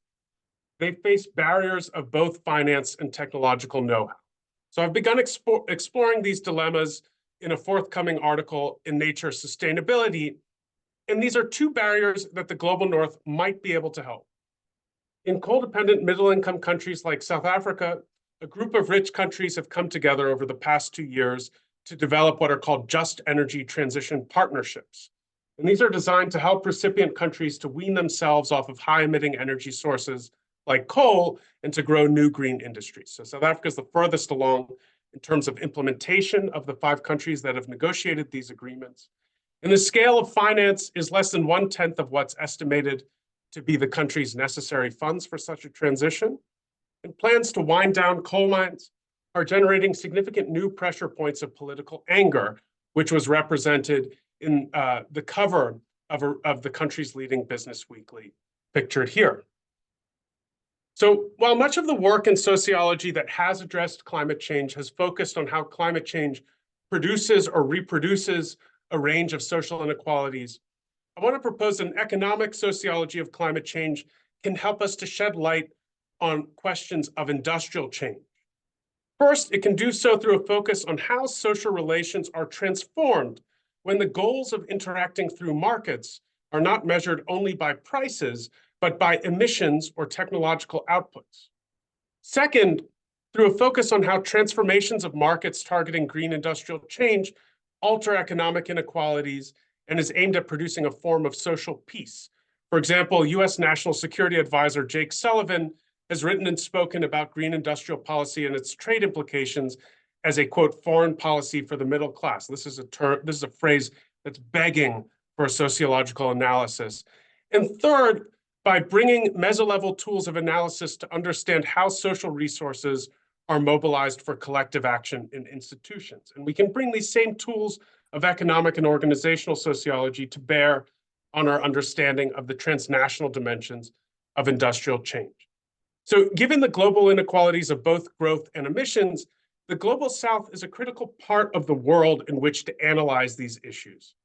they face barriers of both finance and technological know-how. So I've begun exploring these dilemmas in a forthcoming article in Nature Sustainability. And these are two barriers that the global north might be able to help. In coal-dependent middle-income countries like South Africa, a group of rich countries have come together over the past 2 years to develop what are called just energy transition partnerships. And these are designed to help recipient countries to wean themselves off of high-emitting energy sources like coal and to grow new green industries. So South Africa is the furthest along in terms of implementation of the 5 countries that have negotiated these agreements. And the scale of finance is less than 1/10 of what's estimated to be the country's necessary funds for such a transition. And plans to wind down coal mines are generating significant new pressure points of political anger, which was represented in the cover of the country's leading Business Weekly, pictured here. So while much of the work in sociology that has addressed climate change has focused on how climate change produces or reproduces a range of social inequalities, I want to propose an economic sociology of climate change can help us to shed light on questions of industrial change. First, it can do so through a focus on how social relations are transformed when the goals of interacting through markets are not measured only by prices, but by emissions or technological outputs. Second, through a focus on how transformations of markets targeting green industrial change alter economic inequalities and is aimed at producing a form of social peace. For example, US National Security Advisor Jake Sullivan has written and spoken about green industrial policy and its trade implications as a, quote, foreign policy for the middle class. This is a phrase that's begging for a sociological analysis. And third, by bringing mesolevel tools of analysis to understand how social resources are mobilized for collective action in institutions. And we can bring these same tools of economic and organizational sociology to bear on our understanding of the transnational dimensions of industrial change. So given the global inequalities of both growth and emissions, the Global South is a critical part of the world in which to analyze these issues.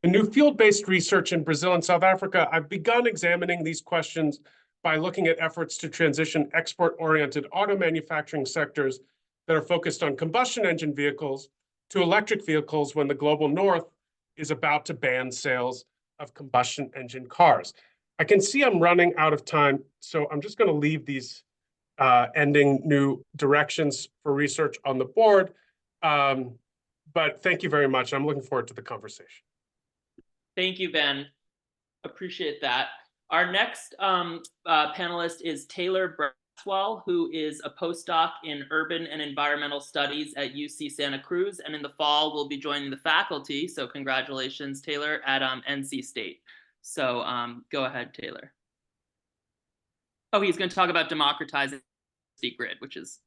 In new field-based research in Brazil and South Africa, I've begun examining these questions by looking at efforts to transition export-oriented auto manufacturing sectors that are focused on combustion engine vehicles to electric vehicles when the global north is about to ban sales of combustion engine cars. I can see I'm running out of time, so I'm just going to leave these ending new directions for research on the board. But thank you very much. I'm looking forward to the conversation. Thank you, Ben. Appreciate that. Our next panelist is Taylor Braswell, who is a postdoc in urban and environmental studies at UC Santa Cruz, and in the fall will be joining the faculty. So congratulations, Taylor, at NC State. So go ahead, Taylor. Oh, he's going to talk about democratizing the grid, which is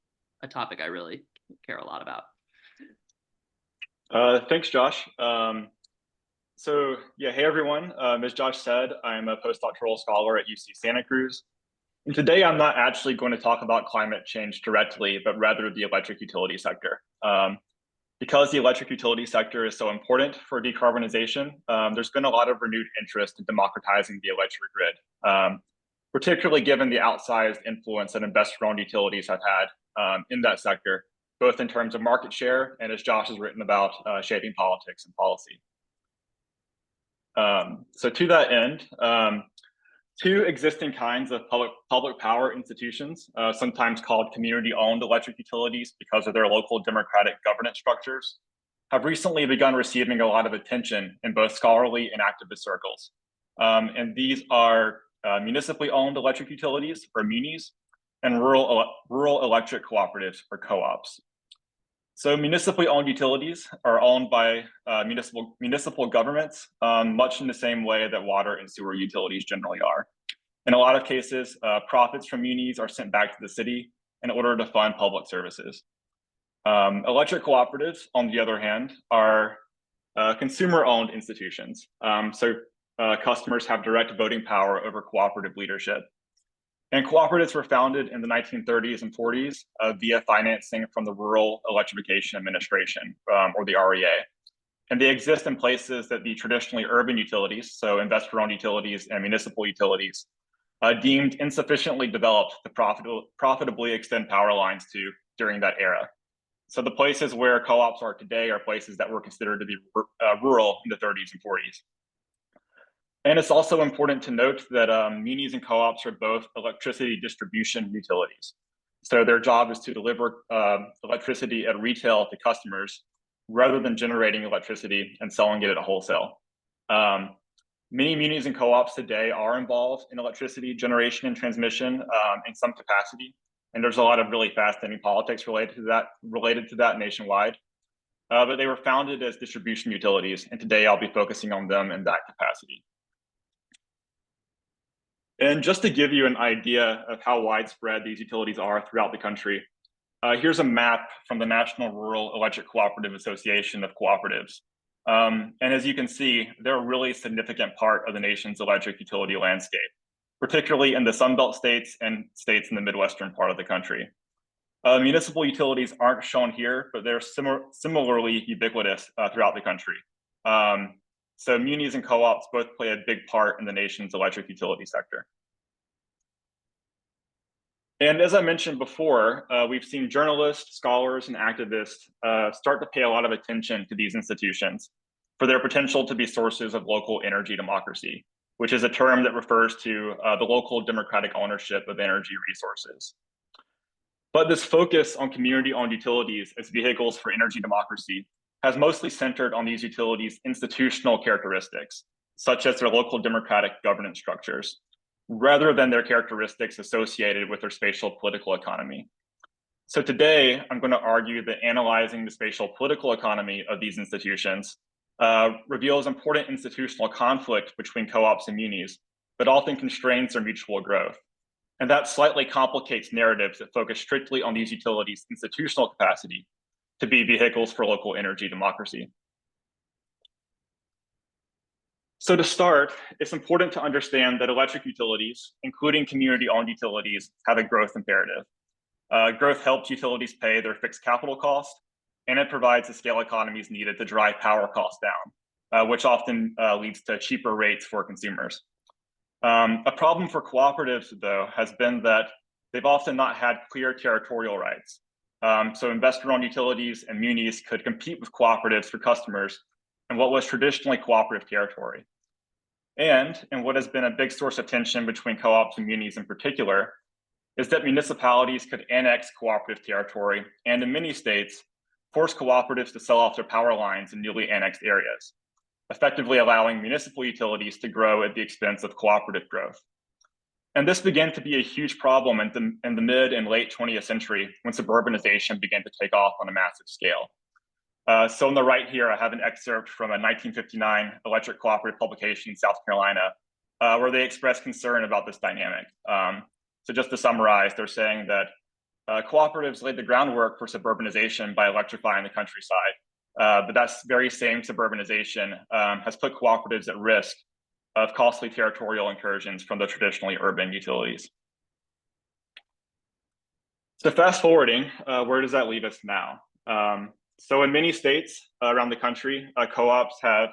a topic I really care a lot about. Thanks, Josh. So yeah, hey everyone. As Josh said, I'm a postdoctoral scholar at UC Santa Cruz. And today I'm not actually going to talk about climate change directly, but rather the electric utility sector. Because the electric utility sector is so important for decarbonization, there's been a lot of renewed interest in democratizing the electric grid, particularly given the outsized influence that investor-owned utilities have had in that sector, both in terms of market share and, as Josh has written about, shaping politics and policy. So to that end, two existing kinds of public power institutions, sometimes called community-owned electric utilities because of their local democratic governance structures, have recently begun receiving a lot of attention in both scholarly and activist circles. And these are municipally owned electric utilities, or munis, and rural electric cooperatives, or co-ops. So municipally owned utilities are owned by municipal governments, much in the same way that water and sewer utilities generally are. In a lot of cases, profits from munis are sent back to the city in order to fund public services. Electric cooperatives, on the other hand, are consumer-owned institutions. So customers have direct voting power over cooperative leadership. And cooperatives were founded in the 1930s and 40s via financing from the Rural Electrification Administration, or the REA. And they exist in places that the traditionally urban utilities, so investor-owned utilities and municipal utilities, deemed insufficiently developed to profitably extend power lines to during that era. So the places where co-ops are today are places that were considered to be rural in the 30s and 40s. And it's also important to note that munis and co-ops are both electricity distribution utilities. So their job is to deliver electricity at retail to customers rather than generating electricity and selling it at wholesale. Many munis and co-ops today are involved in electricity generation and transmission in some capacity. And there's a lot of really fascinating politics related to that nationwide. But they were founded as distribution utilities, and today I'll be focusing on them in that capacity. And just to give you an idea of how widespread these utilities are throughout the country, here's a map from the National Rural Electric Cooperative Association of Cooperatives. And as you can see, they're a really significant part of the nation's electric utility landscape, particularly in the Sunbelt states and states in the Midwestern part of the country. Municipal utilities aren't shown here, but they're similarly ubiquitous throughout the country. So munis and co-ops both play a big part in the nation's electric utility sector. And as I mentioned before, we've seen journalists, scholars, and activists start to pay a lot of attention to these institutions for their potential to be sources of local energy democracy, which is a term that refers to the local democratic ownership of energy resources. But this focus on community-owned utilities as vehicles for energy democracy has mostly centered on these utilities' institutional characteristics, such as their local democratic governance structures, rather than their characteristics associated with their spatial political economy. So today, I'm going to argue that analyzing the spatial political economy of these institutions reveals important institutional conflict between co-ops and munis, but often constrains their mutual growth. And that slightly complicates narratives that focus strictly on these utilities' institutional capacity to be vehicles for local energy democracy. So to start, it's important to understand that electric utilities, including community-owned utilities, have a growth imperative. Growth helps utilities pay their fixed capital cost, and it provides the scale economies needed to drive power costs down, which often leads to cheaper rates for consumers. A problem for cooperatives, though, has been that they've often not had clear territorial rights. So investor-owned utilities and munis could compete with cooperatives for customers in what was traditionally cooperative territory. And what has been a big source of tension between co-ops and munis in particular is that municipalities could annex cooperative territory and in many states, force cooperatives to sell off their power lines in newly annexed areas, effectively allowing municipal utilities to grow at the expense of cooperative growth. And this began to be a huge problem in the mid and late 20th century when suburbanization began to take off on a massive scale. So on the right here, I have an excerpt from a 1959 electric cooperative publication in South Carolina, where they express concern about this dynamic. So just to summarize, they're saying that cooperatives laid the groundwork for suburbanization by electrifying the countryside. But that very same suburbanization has put cooperatives at risk of costly territorial incursions from the traditionally urban utilities. So fast forwarding, where does that leave us now? So in many states around the country, co-ops have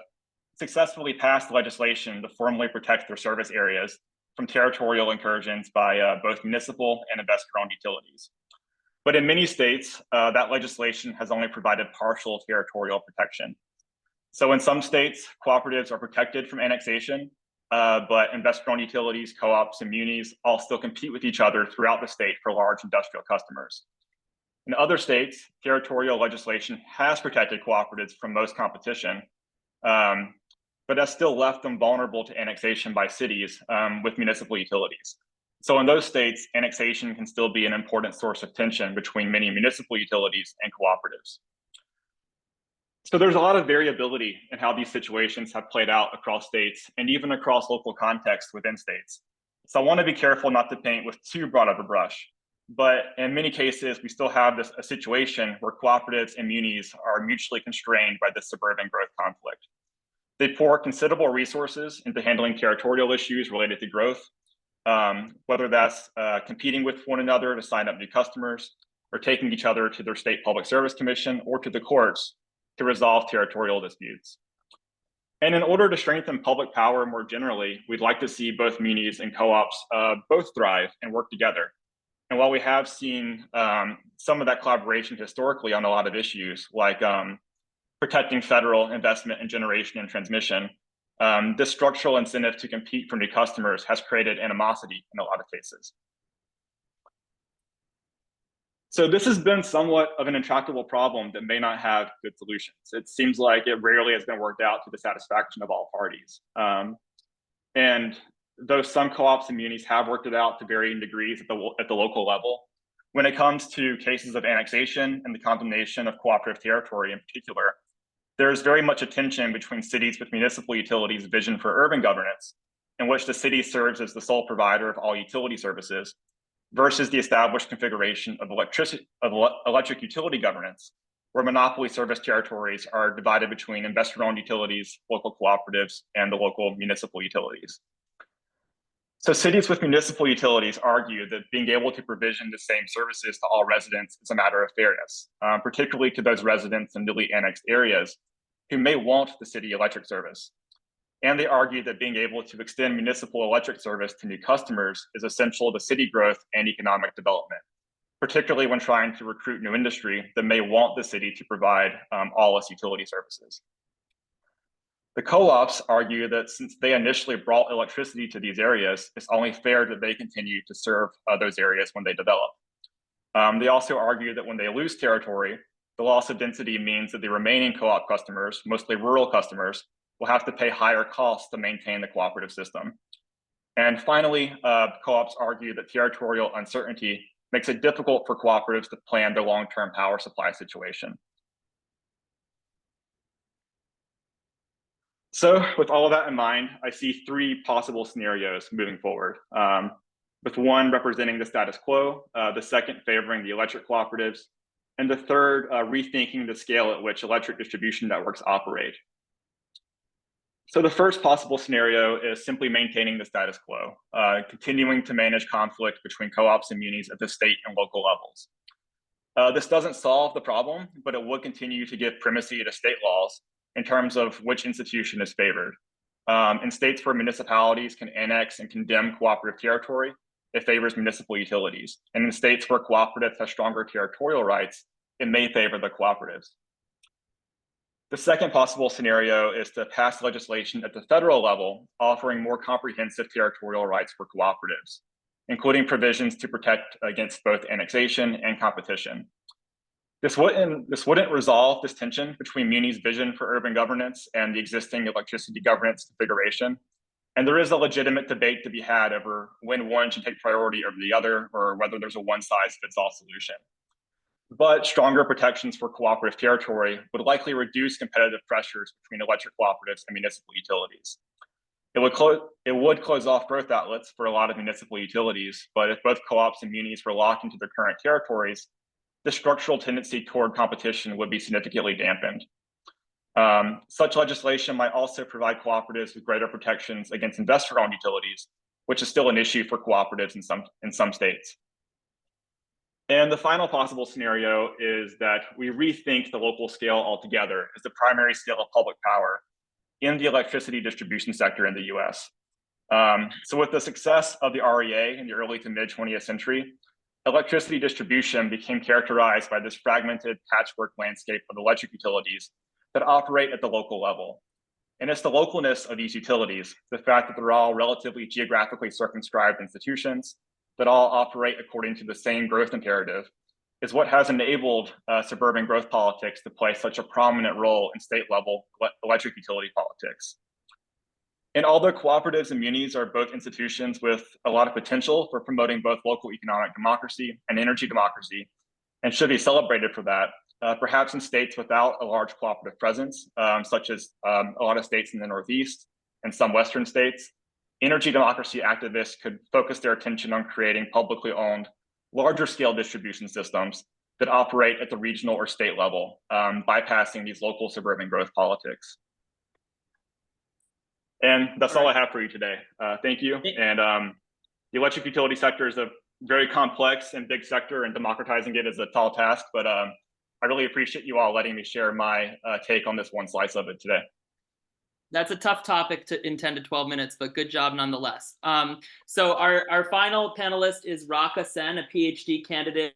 successfully passed legislation to formally protect their service areas from territorial incursions by both municipal and investor-owned utilities. But in many states, that legislation has only provided partial territorial protection. So in some states, cooperatives are protected from annexation, but investor-owned utilities, co-ops, and munis all still compete with each other throughout the state for large industrial customers. In other states, territorial legislation has protected cooperatives from most competition, but has still left them vulnerable to annexation by cities with municipal utilities. So in those states, annexation can still be an important source of tension between many municipal utilities and cooperatives. So there's a lot of variability in how these situations have played out across states and even across local contexts within states. So I want to be careful not to paint with too broad of a brush. But in many cases, we still have a situation where cooperatives and munis are mutually constrained by this suburban growth conflict. They pour considerable resources into handling territorial issues related to growth, whether that's competing with one another to sign up new customers, or taking each other to their state public service commission or to the courts to resolve territorial disputes. And in order to strengthen public power more generally, we'd like to see both munis and co-ops both thrive and work together. And while we have seen some of that collaboration historically on a lot of issues, like protecting federal investment in generation and transmission, this structural incentive to compete for new customers has created animosity in a lot of cases. So this has been somewhat of an intractable problem that may not have good solutions. It seems like it rarely has been worked out to the satisfaction of all parties. And though some co-ops and munis have worked it out to varying degrees at the local level, when it comes to cases of annexation and the condemnation of cooperative territory in particular, there's very much a tension between cities with municipal utilities' vision for urban governance, in which the city serves as the sole provider of all utility services, versus the established configuration of electric utility governance, where monopoly service territories are divided between investor-owned utilities, local cooperatives, and the local municipal utilities. So cities with municipal utilities argue that being able to provision the same services to all residents is a matter of fairness, particularly to those residents in newly annexed areas who may want the city electric service. And they argue that being able to extend municipal electric service to new customers is essential to city growth and economic development, particularly when trying to recruit new industry that may want the city to provide all its utility services. The co-ops argue that since they initially brought electricity to these areas, it's only fair that they continue to serve those areas when they develop. They also argue that when they lose territory, the loss of density means that the remaining co-op customers, mostly rural customers, will have to pay higher costs to maintain the cooperative system. And finally, co-ops argue that territorial uncertainty makes it difficult for cooperatives to plan their long-term power supply situation. So with all of that in mind, I see three possible scenarios moving forward, with one representing the status quo, the second favoring the electric cooperatives, and the third rethinking the scale at which electric distribution networks operate. So the first possible scenario is simply maintaining the status quo, continuing to manage conflict between co-ops and munis at the state and local levels. This doesn't solve the problem, but it would continue to give primacy to state laws in terms of which institution is favored. In states where municipalities can annex and condemn cooperative territory, it favors municipal utilities. And in states where cooperatives have stronger territorial rights, it may favor the cooperatives. The second possible scenario is to pass legislation at the federal level, offering more comprehensive territorial rights for cooperatives, including provisions to protect against both annexation and competition. This wouldn't resolve this tension between Muni's vision for urban governance and the existing electricity governance configuration. And there is a legitimate debate to be had over when one should take priority over the other, or whether there's a one-size-fits-all solution. But stronger protections for cooperative territory would likely reduce competitive pressures between electric cooperatives and municipal utilities. It would close off growth outlets for a lot of municipal utilities, but if both co-ops and munis were locked into their current territories, the structural tendency toward competition would be significantly dampened. Such legislation might also provide cooperatives with greater protections against investor-owned utilities, which is still an issue for cooperatives in some states. And the final possible scenario is that we rethink the local scale altogether as the primary scale of public power in the electricity distribution sector in the US. So with the success of the REA in the early to mid 20th century, electricity distribution became characterized by this fragmented patchwork landscape of electric utilities that operate at the local level. And it's the localness of these utilities, the fact that they're all relatively geographically circumscribed institutions that all operate according to the same growth imperative, is what has enabled suburban growth politics to play such a prominent role in state level electric utility politics. And although cooperatives and munis are both institutions with a lot of potential for promoting both local economic democracy and energy democracy, and should be celebrated for that, perhaps in states without a large cooperative presence, such as a lot of states in the Northeast and some Western states, energy democracy activists could focus their attention on creating publicly owned, larger scale distribution systems that operate at the regional or state level, bypassing these local suburban growth politics. And that's all I have for you today. Thank you. And the electric utility sector is a very complex and big sector, and democratizing it is a tall task, but I really appreciate you all letting me share my take on this one slice of it today. That's a tough topic in 10 to 12 minutes, but good job nonetheless. So our final panelist is RAKA Sen, a PhD candidate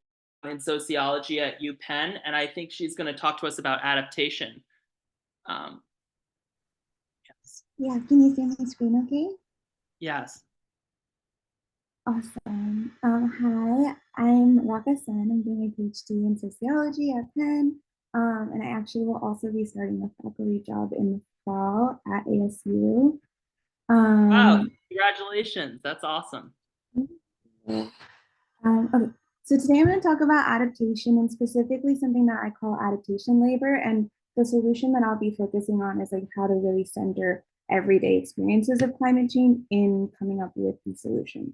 in sociology at UPenn, and I think she's going to talk to us about adaptation. Yes. Yeah, can you see my screen okay? Yes. Awesome. Hi, I'm RAKA Sen. I'm doing a PhD in sociology at Penn, and I actually will also be starting a faculty job in the fall at ASU. Wow, congratulations. That's awesome. Okay, so today I'm going to talk about adaptation and specifically something that I call adaptation labor. And the solution that I'll be focusing on is like how to really center everyday experiences of climate change in coming up with the solution.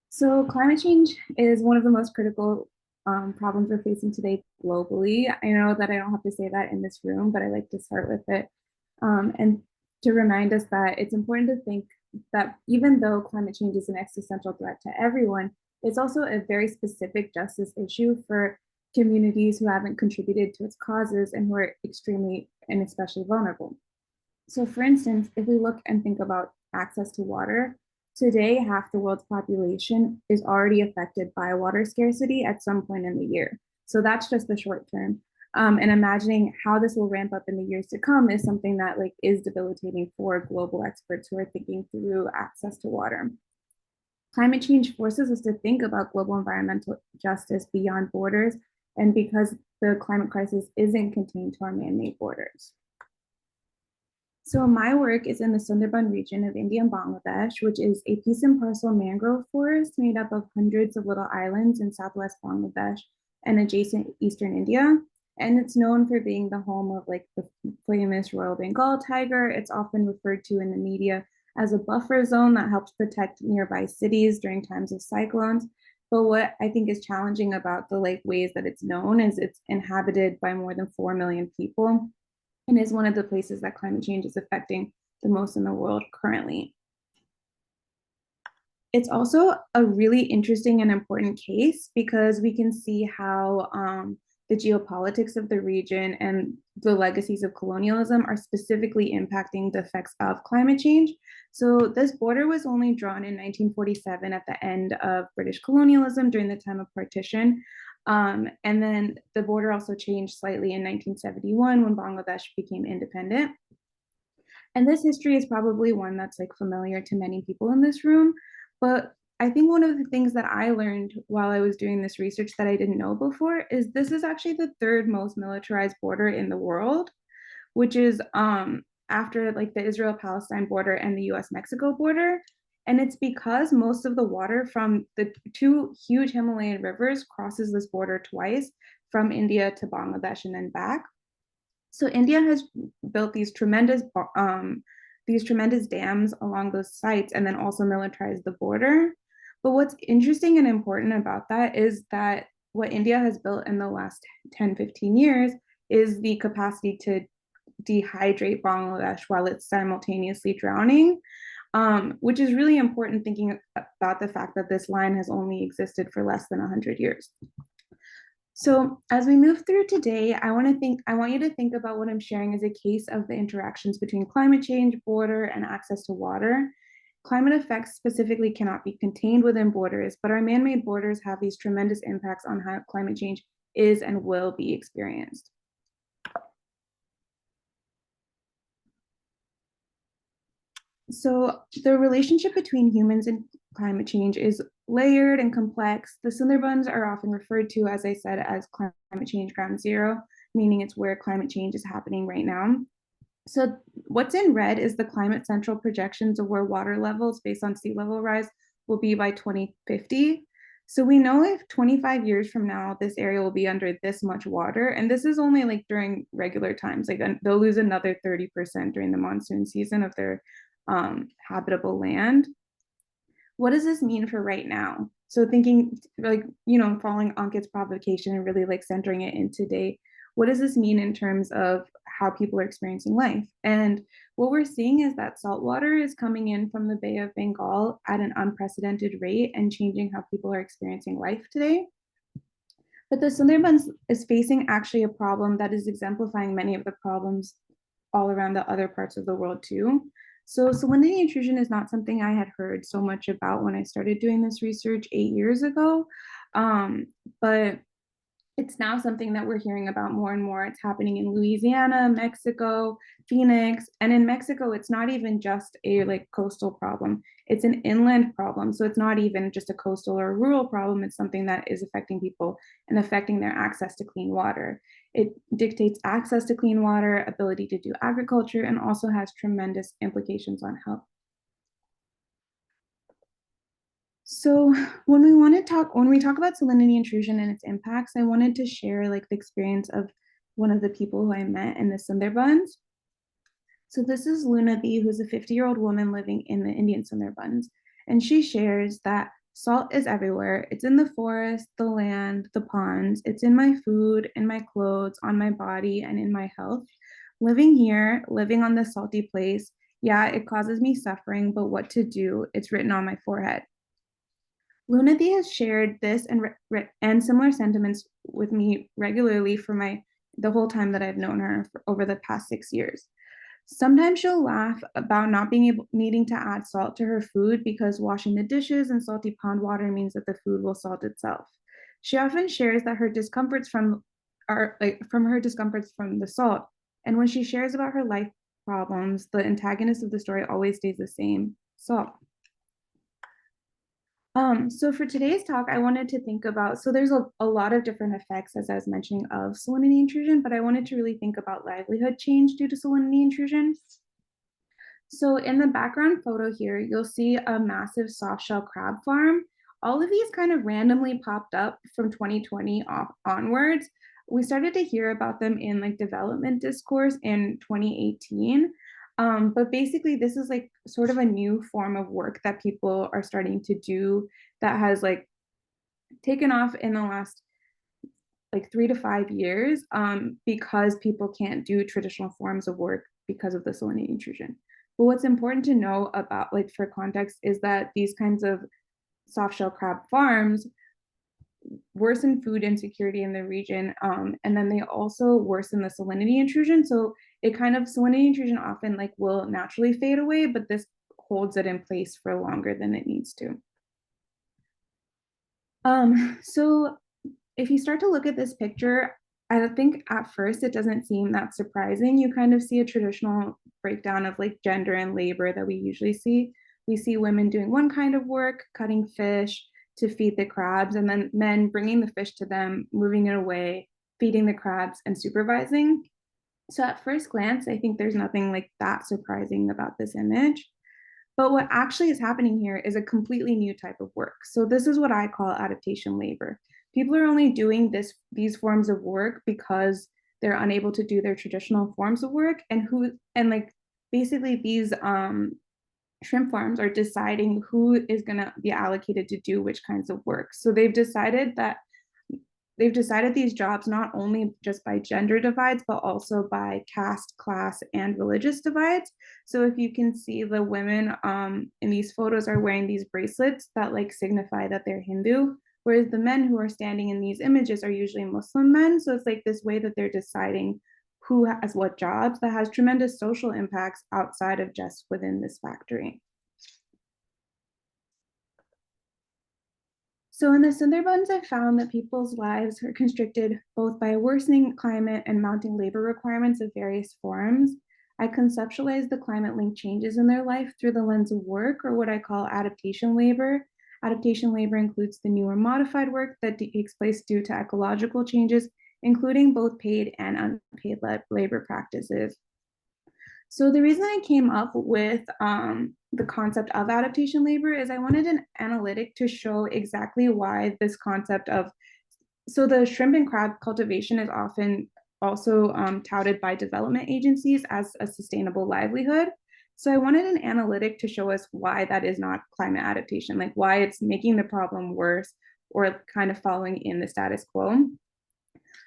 So climate change is one of the most critical problems we're facing today globally. I know that I don't have to say that in this room, but I like to start with it. And to remind us that it's important to think that even though climate change is an existential threat to everyone, it's also a very specific justice issue for communities who haven't contributed to its causes and who are extremely and especially vulnerable. So for instance, if we look and think about access to water, today half the world's population is already affected by water scarcity at some point in the year. So that's just the short term. And imagining how this will ramp up in the years to come is something that like is debilitating for global experts who are thinking through access to water. Climate change forces us to think about global environmental justice beyond borders, and because the climate crisis isn't contained to our man-made borders. So my work is in the Sundarban region of India and Bangladesh, which is a piece and parcel mangrove forest made up of hundreds of little islands in southwest Bangladesh and adjacent eastern India. And it's known for being the home of like the famous Royal Bengal tiger. It's often referred to in the media as a buffer zone that helps protect nearby cities during times of cyclones. But what I think is challenging about the like ways that it's known is it's inhabited by more than 4 million people and is one of the places that climate change is affecting the most in the world currently. It's also a really interesting and important case because we can see how the geopolitics of the region and the legacies of colonialism are specifically impacting the effects of climate change. So this border was only drawn in 1947 at the end of British colonialism during the time of partition. And then the border also changed slightly in 1971 when Bangladesh became independent. And this history is probably one that's like familiar to many people in this room. But I think one of the things that I learned while I was doing this research that I didn't know before is this is actually the third most militarized border in the world, which is after like the Israel-Palestine border and the US-Mexico border. And it's because most of the water from the two huge Himalayan rivers crosses this border twice from India to Bangladesh and then back. So India has built these tremendous dams along those sites and then also militarized the border. But what's interesting and important about that is that what India has built in the last 10, 15 years is the capacity to dehydrate Bangladesh while it's simultaneously drowning, which is really important thinking about the fact that this line has only existed for less than 100 years. So as we move through today, I want you to think about what I'm sharing as a case of the interactions between climate change, border, and access to water. Climate effects specifically cannot be contained within borders, but our man-made borders have these tremendous impacts on how climate change is and will be experienced. So the relationship between humans and climate change is layered and complex. The Sundarbans are often referred to, as I said, as climate change ground zero, meaning it's where climate change is happening right now. So what's in red is the climate central projections of where water levels based on sea level rise will be by 2050. So we know if 25 years from now, this area will be under this much water. And this is only like during regular times, like they'll lose another 30% during the monsoon season of their habitable land. What does this mean for right now? So thinking like, following Ankit's provocation and really like centering it in today, what does this mean in terms of how people are experiencing life? And what we're seeing is that salt water is coming in from the Bay of Bengal at an unprecedented rate and changing how people are experiencing life today. But the Sundarbans is facing actually a problem that is exemplifying many of the problems all around the other parts of the world too. So salinity intrusion is not something I had heard so much about when I started doing this research 8 years ago. But it's now something that we're hearing about more and more. It's happening in Louisiana, Mexico, Phoenix, and in Mexico, it's not even just a like coastal problem. It's an inland problem. So it's not even just a coastal or rural problem. It's something that is affecting people and affecting their access to clean water. It dictates access to clean water, ability to do agriculture, and also has tremendous implications on health. So when we talk about salinity intrusion and its impacts, I wanted to share like the experience of one of the people who I met in the Sundarbans. So this is Luna B, who's a 50-year-old woman living in the Indian Sundarbans. And she shares that salt is everywhere. It's in the forest, the land, the ponds. It's in my food, in my clothes, on my body, and in my health. Living here, living on this salty place, yeah, it causes me suffering, but what to do? It's written on my forehead. Lunati has shared this and similar sentiments with me regularly for the whole time that I've known her over the past 6 years. Sometimes she'll laugh about not needing to add salt to her food because washing the dishes in salty pond water means that the food will salt itself. She often shares that her discomforts from her discomforts from the salt, and when she shares about her life problems, the antagonist of the story always stays the same: salt. So for today's talk, I wanted to think about, so there's a lot of different effects, as I was mentioning, of salinity intrusion, but I wanted to really think about livelihood change due to salinity intrusion. So in the background photo here, you'll see a massive soft-shell crab farm. All of these kind of randomly popped up from 2020 onwards. We started to hear about them in like development discourse in 2018. But basically this is like sort of a new form of work that people are starting to do that has like taken off in the last like 3 to 5 years because people can't do traditional forms of work because of the salinity intrusion. But what's important to know about, like for context, is that these kinds of soft shell crab farms worsen food insecurity in the region, and then they also worsen the salinity intrusion. So salinity intrusion often like will naturally fade away, but this holds it in place for longer than it needs to. So if you start to look at this picture, I think at first it doesn't seem that surprising. You kind of see a traditional breakdown of like gender and labor that we usually see. We see women doing one kind of work, cutting fish to feed the crabs, and then men bringing the fish to them, moving it away, feeding the crabs, and supervising. So at first glance, I think there's nothing like that surprising about this image. But what actually is happening here is a completely new type of work. So this is what I call adaptation labor. People are only doing these forms of work because they're unable to do their traditional forms of work, and basically these shrimp farms are deciding who is going to be allocated to do which kinds of work. So they've decided these jobs not only just by gender divides, but also by caste, class, and religious divides. So if you can see, the women in these photos are wearing these bracelets that like signify that they're Hindu, whereas the men who are standing in these images are usually Muslim men. So it's like this way that they're deciding who has what jobs that has tremendous social impacts outside of just within this factory. So in the Sundarbans, I found that people's lives are constricted both by a worsening climate and mounting labor requirements of various forms. I conceptualize the climate-linked changes in their life through the lens of work, or what I call adaptation labor. Adaptation labor includes the new or modified work that takes place due to ecological changes, including both paid and unpaid labor practices. So the reason I came up with the concept of adaptation labor is I wanted an analytic to show exactly why this concept of, so the shrimp and crab cultivation is often also touted by development agencies as a sustainable livelihood. So I wanted an analytic to show us why that is not climate adaptation, like why it's making the problem worse or kind of following in the status quo.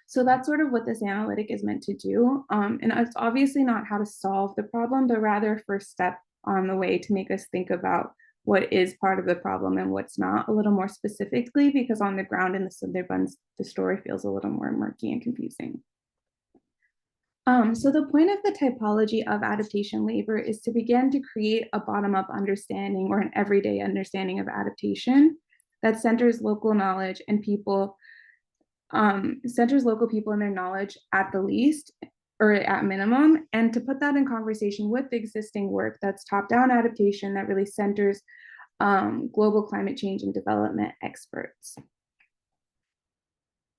So that's sort of what this analytic is meant to do. And it's obviously not how to solve the problem, but rather a first step on the way to make us think about what is part of the problem and what's not, a little more specifically, because on the ground in the Sundarbans, the story feels a little more murky and confusing. So the point of the typology of adaptation labor is to begin to create a bottom-up understanding or an everyday understanding of adaptation that centers local knowledge and people, centers local people and their knowledge at the least, or at minimum, and to put that in conversation with the existing work that's top-down adaptation that really centers global climate change and development experts.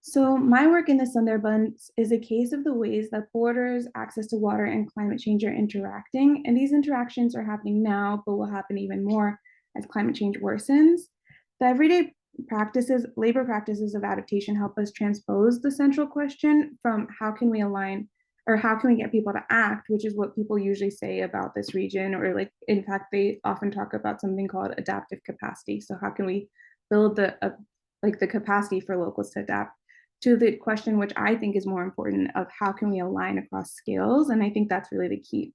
So my work in the Sundarbans is a case of the ways that borders, access to water, and climate change are interacting. And these interactions are happening now, but will happen even more as climate change worsens. The everyday practices, labor practices of adaptation help us transpose the central question from how can we align or how can we get people to act, which is what people usually say about this region, or like, in fact, they often talk about something called adaptive capacity. So how can we build the capacity for locals to adapt, to the question, which I think is more important, of how can we align across scales? And I think that's really the key.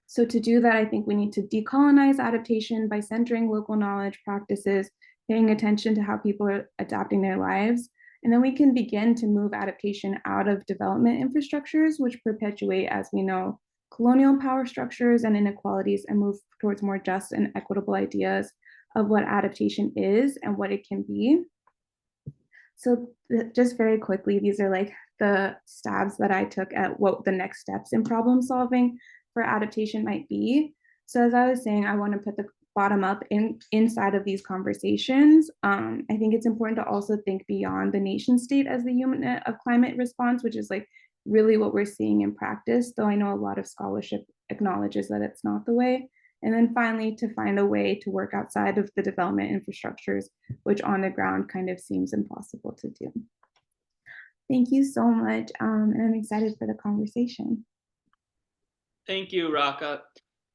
So to do that, I think we need to decolonize adaptation by centering local knowledge practices, paying attention to how people are adapting their lives. And then we can begin to move adaptation out of development infrastructures, which perpetuate, as we know, colonial power structures and inequalities, and move towards more just and equitable ideas of what adaptation is and what it can be. So just very quickly, these are like the stabs that I took at what the next steps in problem solving for adaptation might be. So as I was saying, I want to put the bottom up inside of these conversations. I think it's important to also think beyond the nation state as the unit of climate response, which is like really what we're seeing in practice, though I know a lot of scholarship acknowledges that it's not the way. And then finally, to find a way to work outside of the development infrastructures, which on the ground kind of seems impossible to do. Thank you so much. And I'm excited for the conversation. Thank you, Raka.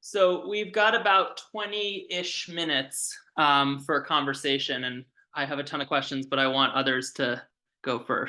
So we've got about 20-ish minutes for a conversation, and I have a ton of questions, but I want others to go first.